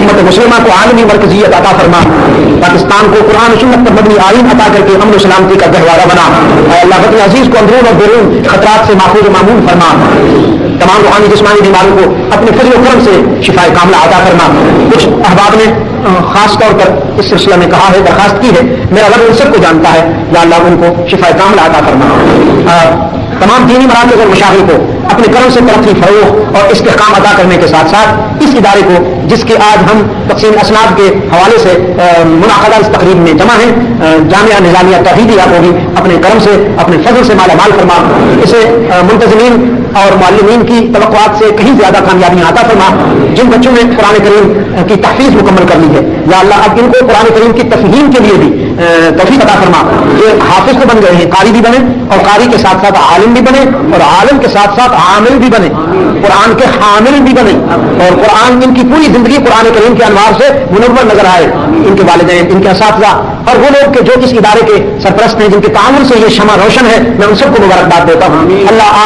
امت مسلمہ کو عالمی مرکزیت عطا فرما. پاکستان کو قرآن و سنت پر مبنی آئین عطا کر کے امن و سلامتی کا گہوارہ بنا. اے اللہ وطن عزیز کو اندرون اور بیرون خطرات سے محفوظ و معمول فرما. تمام روحانی جسمانی بیماروں کو اپنے فضل و کرم سے شفاء کاملہ عطا فرما. کچھ احباب نے خاص طور پر اس سلسلہ میں کہا ہے، درخواست کی ہے، میرا رب ان سب کو جانتا ہے، یا اللہ ان کو شفاء کاملہ عطا فرما. تمام دینی مراکز اور مشاغل کو اپنے کرم سے ترقی، فروغ اور استحکام عطا کرنے کے ساتھ ساتھ اس ادارے کو جس کے آج ہم تقسیم اسناد کے حوالے سے منعقدہ اس تقریب میں جمع ہیں، جامعہ نظامیہ توحیدی یاد ہوگی، اپنے کرم سے اپنے فضل سے مالا مال فرما. اسے منتظمین اور معلمین کی توقعات سے کہیں زیادہ کامیابیاں عطا فرما. جن بچوں نے قرآن کریم کی تحفیظ مکمل کر لی ہے یا اللہ اب ان کو قرآن کریم کی تفہیم کے لیے بھی توفیق عطا فرما. یہ حافظ تو بن گئے ہیں، قاری بھی بنے اور قاری کے ساتھ ساتھ عالم بھی بنے اور عالم کے ساتھ ساتھ عامل بھی بنے، قرآن کے حامل بھی بنے اور قرآن ان کی پوری زندگی قرآن کریم کے انوار سے منور نظر آئے. ان کے والدین، ان کے اساتذہ اور وہ لوگ کہ جو اس ادارے کے سرپرست ہیں جن کے تعاون سے یہ شمع روشن ہے، میں ان سب کو مبارکباد دیتا ہوں. اللہ آپ